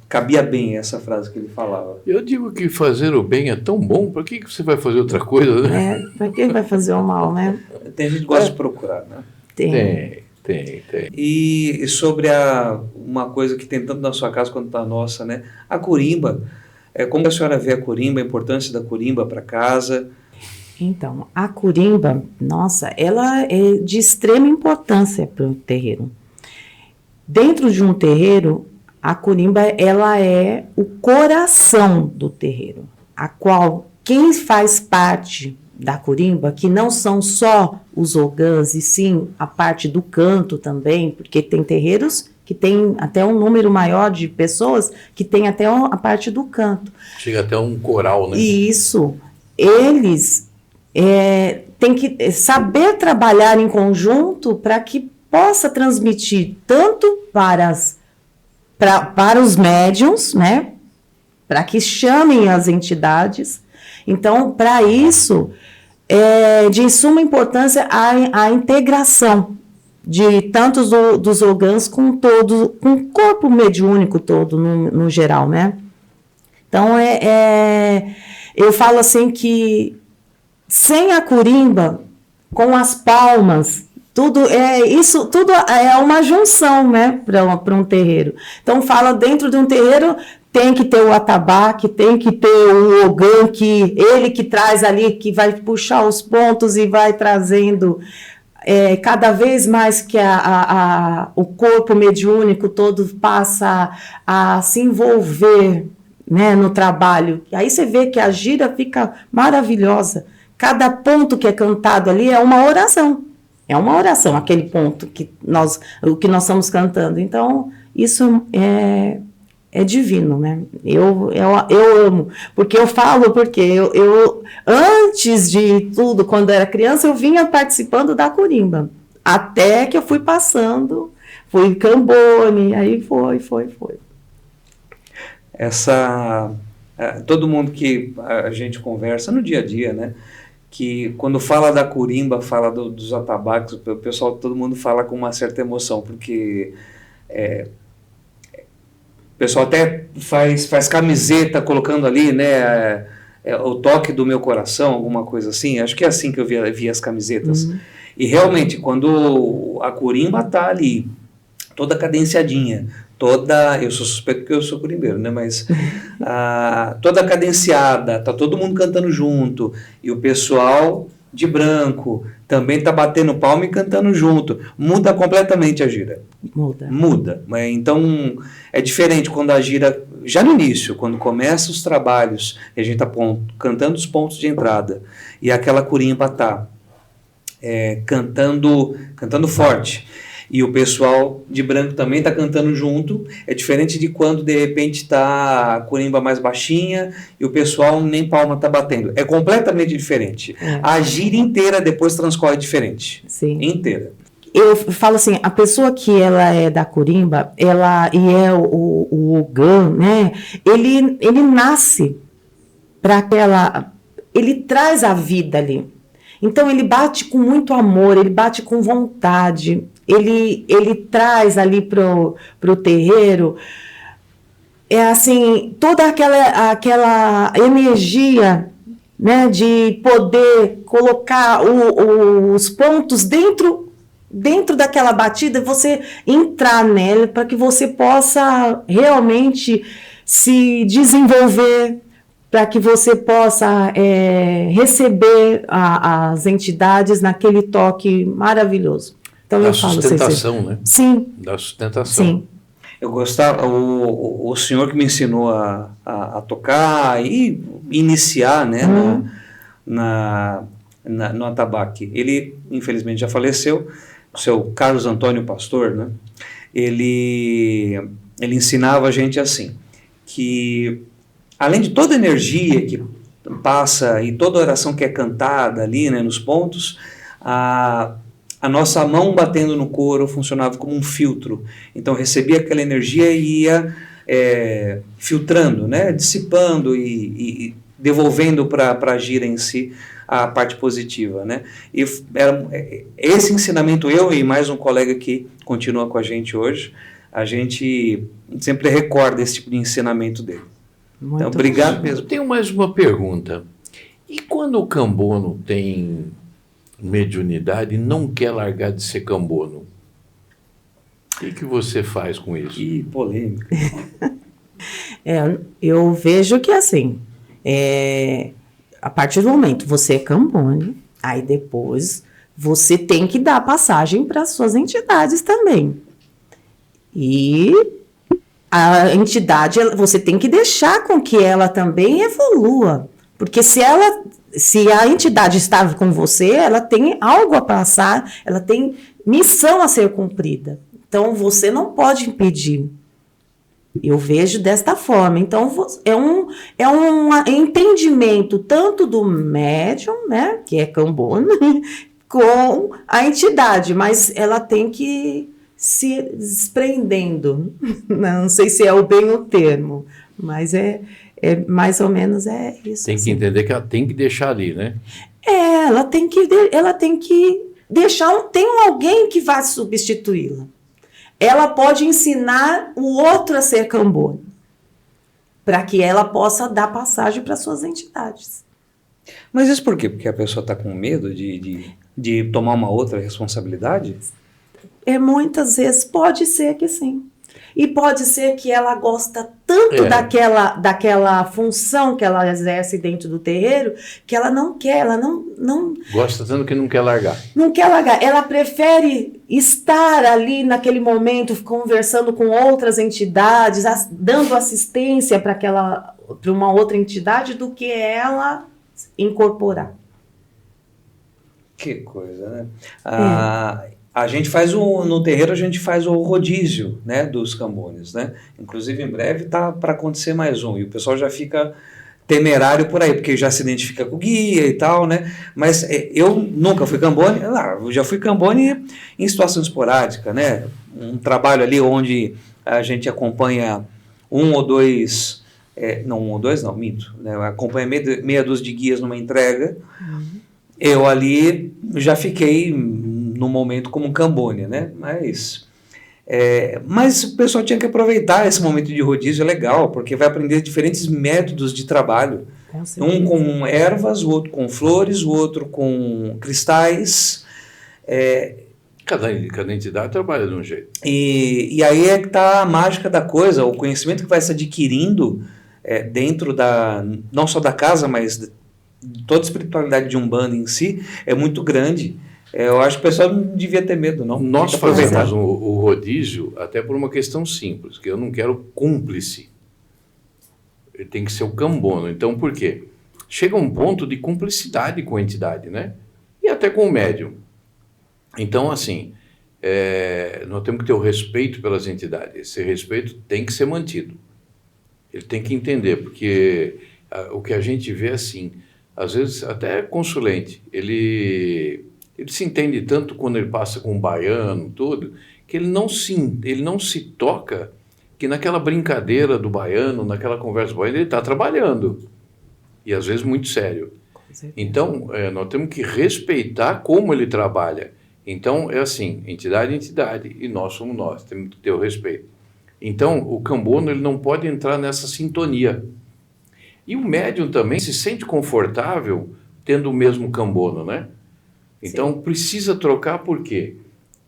cabia bem essa frase que ele falava. Eu digo que fazer o bem é tão bom, para que você vai fazer outra coisa, né? Para que vai fazer o mal, né? Tem gente que gosta de procurar, né? Tem. E sobre uma coisa que tem tanto na sua casa quanto na nossa, né? A corimba. Como a senhora vê a corimba, a importância da corimba para casa? Então, a corimba, nossa, ela é de extrema importância para o terreiro. Dentro de um terreiro, a corimba, ela é o coração do terreiro, a qual quem faz parte da corimba, que não são só os ogãs, e sim a parte do canto também, porque tem terreiros que tem até um número maior de pessoas que tem até a parte do canto. Chega até um coral, né? E isso, eles têm que saber trabalhar em conjunto para que possa transmitir tanto para os médiuns, né? para que chamem as entidades. Então, para isso, é de suma importância a integração de tantos dos orgãos com o corpo mediúnico todo, no geral, né? Então, eu falo assim que sem a corimba, com as palmas, tudo é uma junção, né, para um terreiro. Então, fala dentro de um terreiro, tem que ter o atabaque, tem que ter o ogã, que ele que traz ali, que vai puxar os pontos e vai trazendo cada vez mais que o corpo mediúnico todo passa a se envolver, né, no trabalho. E aí você vê que a gira fica maravilhosa. Cada ponto que é cantado ali é uma oração. É uma oração, aquele ponto que nós estamos cantando. Então, isso é divino, né? Eu amo, porque eu antes de tudo, quando era criança, eu vinha participando da corimba, até que eu fui passando, fui Cambone, aí foi. Todo mundo que a gente conversa no dia a dia, né? Que quando fala da corimba, fala dos atabaques, o pessoal, todo mundo fala com uma certa emoção, porque o pessoal até faz camiseta colocando ali, né, o toque do meu coração, alguma coisa assim. Acho que é assim que eu vi as camisetas. E realmente, quando a corimba tá ali, toda cadenciadinha, eu sou suspeito porque eu sou corimbeiro, né, mas toda cadenciada, tá todo mundo cantando junto, e o pessoal de branco também tá batendo palma e cantando junto, muda completamente a gira. Muda. Então, é diferente quando a gira, já no início, quando começa os trabalhos, e a gente tá cantando os pontos de entrada, e aquela corimba tá cantando forte, e o pessoal de branco também está cantando junto. É diferente de quando, de repente, está a corimba mais baixinha e o pessoal nem palma está batendo. É completamente diferente. A gira inteira depois transcorre diferente. Sim. Inteira. Eu falo assim, a pessoa que ela é da corimba, e é o ogã, né? Ele nasce para aquela... Ele traz a vida ali. Então, ele bate com muito amor, ele bate com vontade, ele traz ali pro terreiro, assim, toda aquela energia, né, de poder colocar os pontos dentro daquela batida, você entrar nela para que você possa realmente se desenvolver, para que você possa receber as entidades naquele toque maravilhoso. Então, da sustentação, né? Sim. Da sustentação. Sim. Eu gostava, o senhor que me ensinou a tocar e iniciar, né, no atabaque, ele infelizmente já faleceu, o seu Carlos Antônio Pastor, né? Ele ensinava a gente assim, que além de toda a energia que passa e toda oração que é cantada ali, né, nos pontos, a nossa mão batendo no couro funcionava como um filtro. Então recebia aquela energia e ia filtrando, né, dissipando e devolvendo para a gira em si a parte positiva, né? E esse ensinamento, eu e mais um colega que continua com a gente hoje, a gente sempre recorda esse tipo de ensinamento dele. Então, obrigado mesmo. Eu tenho mais uma pergunta. E quando o cambono tem mediunidade e não quer largar de ser cambono, o que você faz com isso? Que polêmica. Eu vejo que assim, a partir do momento você é cambone, aí depois você tem que dar passagem para as suas entidades também. E a entidade, você tem que deixar com que ela também evolua. Porque se a entidade está com você, ela tem algo a passar, ela tem missão a ser cumprida. Então, você não pode impedir. Eu vejo desta forma. Então, é um entendimento tanto do médium, né, que é cambono, com a entidade, mas ela tem que se desprendendo. Não sei se é o bem o termo, mas é Mais ou menos é isso. Tem que assim. entender que ela tem que deixar ali, né? Ela tem que deixar, tem alguém que vai substituí-la. Ela pode ensinar o outro a ser cambone, para que ela possa dar passagem para suas entidades. Mas isso por quê? Porque a pessoa está com medo de tomar uma outra responsabilidade? Muitas vezes pode ser que sim. E pode ser que ela gosta tanto daquela função que ela exerce dentro do terreiro, que ela não quer, ela não Gosta tanto que não quer largar. Não quer largar. Ela prefere estar ali naquele momento conversando com outras entidades, dando assistência para uma outra entidade, do que ela incorporar. Que coisa, né? A gente faz no terreiro, a gente faz o rodízio, né, dos cambones, né? Inclusive, em breve tá para acontecer mais um, e o pessoal já fica temerário por aí, porque já se identifica com o guia e tal, né? Mas eu nunca fui cambone, eu já fui cambone em situação esporádica, né? Um trabalho ali onde a gente acompanha um ou dois, minto, né? Acompanha meia dúzia de guias numa entrega. Eu ali já fiquei no momento como cambone, né? Mas o pessoal tinha que aproveitar esse momento de rodízio, é legal, porque vai aprender diferentes métodos de trabalho. Um com ervas, o outro com flores, o outro com cristais. Cada entidade trabalha de um jeito. E aí é que está a mágica da coisa, o conhecimento que vai se adquirindo dentro não só da casa, mas de toda a espiritualidade de Umbanda em si, é muito grande. Eu acho que o pessoal não devia ter medo, não. Nós fazemos o rodízio até por uma questão simples, que eu não quero cúmplice. Ele tem que ser o cambono. Então, por quê? Chega um ponto de cumplicidade com a entidade, né? E até com o médium. Então, assim, nós temos que ter o respeito pelas entidades. Esse respeito tem que ser mantido. Ele tem que entender, porque o que a gente vê assim, às vezes até consulente, ele se entende tanto quando ele passa com um baiano, tudo, que ele não se toca que naquela brincadeira do baiano, naquela conversa do baiano, ele está trabalhando. E às vezes muito sério. Então, nós temos que respeitar como ele trabalha. Então, é assim, entidade é entidade, e nós somos nós, temos que ter o respeito. Então, o cambono ele não pode entrar nessa sintonia. E o médium também se sente confortável tendo o mesmo cambono, né? Então, precisa trocar por quê?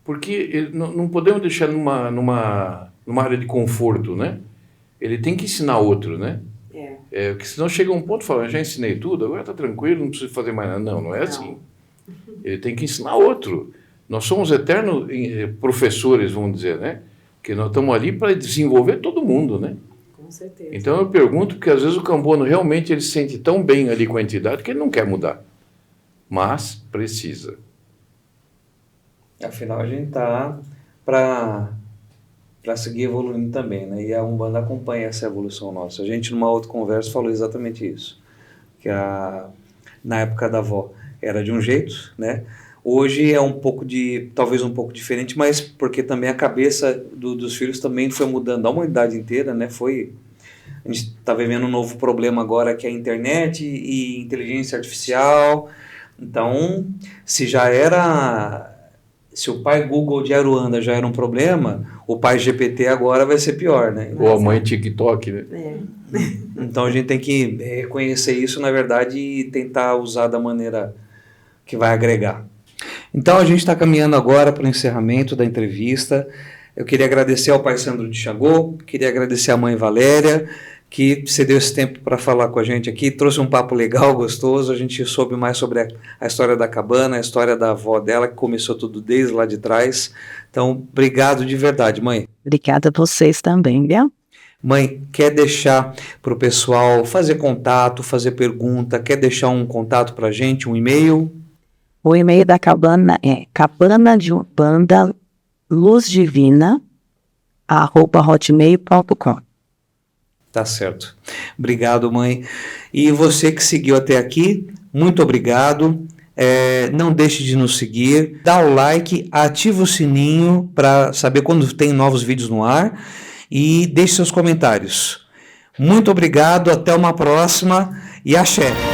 Porque não podemos deixar numa área de conforto, né? Ele tem que ensinar outro, né? Porque senão chega um ponto e fala, já ensinei tudo, agora está tranquilo, não preciso fazer mais nada. Não é assim. Ele tem que ensinar outro. Nós somos eternos professores, vamos dizer, né? Que nós estamos ali para desenvolver todo mundo, né? Com certeza. Então eu pergunto, porque às vezes o cambono realmente ele se sente tão bem ali com a entidade que ele não quer mudar. Mas precisa. Afinal, a gente está para seguir evoluindo também, né? E a Umbanda acompanha essa evolução nossa. A gente, numa outra conversa, falou exatamente isso. Que na época da avó era de um jeito, né? Hoje é talvez um pouco diferente, mas porque também a cabeça dos filhos também foi mudando, a humanidade inteira, né? A gente está vivendo um novo problema agora, que é a internet e inteligência artificial. Então, se o pai Google de Aruanda já era um problema, o pai GPT agora vai ser pior, né? Ou a mãe TikTok, né? Então a gente tem que reconhecer isso, na verdade, e tentar usar da maneira que vai agregar. Então a gente está caminhando agora para o encerramento da entrevista. Eu queria agradecer ao pai Sandro de Xangô, queria agradecer à mãe Valéria, que cedeu esse tempo para falar com a gente aqui, trouxe um papo legal, gostoso, a gente soube mais sobre a história da cabana, a história da avó dela, que começou tudo desde lá de trás. Então, obrigado de verdade, mãe. Obrigada a vocês também, viu? Mãe, quer deixar para o pessoal fazer contato, fazer pergunta, quer deixar um contato para a gente, um e-mail? O e-mail da cabana é cabanadeumbandaluzdivina@hotmail.com. Tá certo. Obrigado, mãe. E você que seguiu até aqui, muito obrigado. Não deixe de nos seguir, dá o like, ativa o sininho para saber quando tem novos vídeos no ar e deixe seus comentários. Muito obrigado, até uma próxima e axé.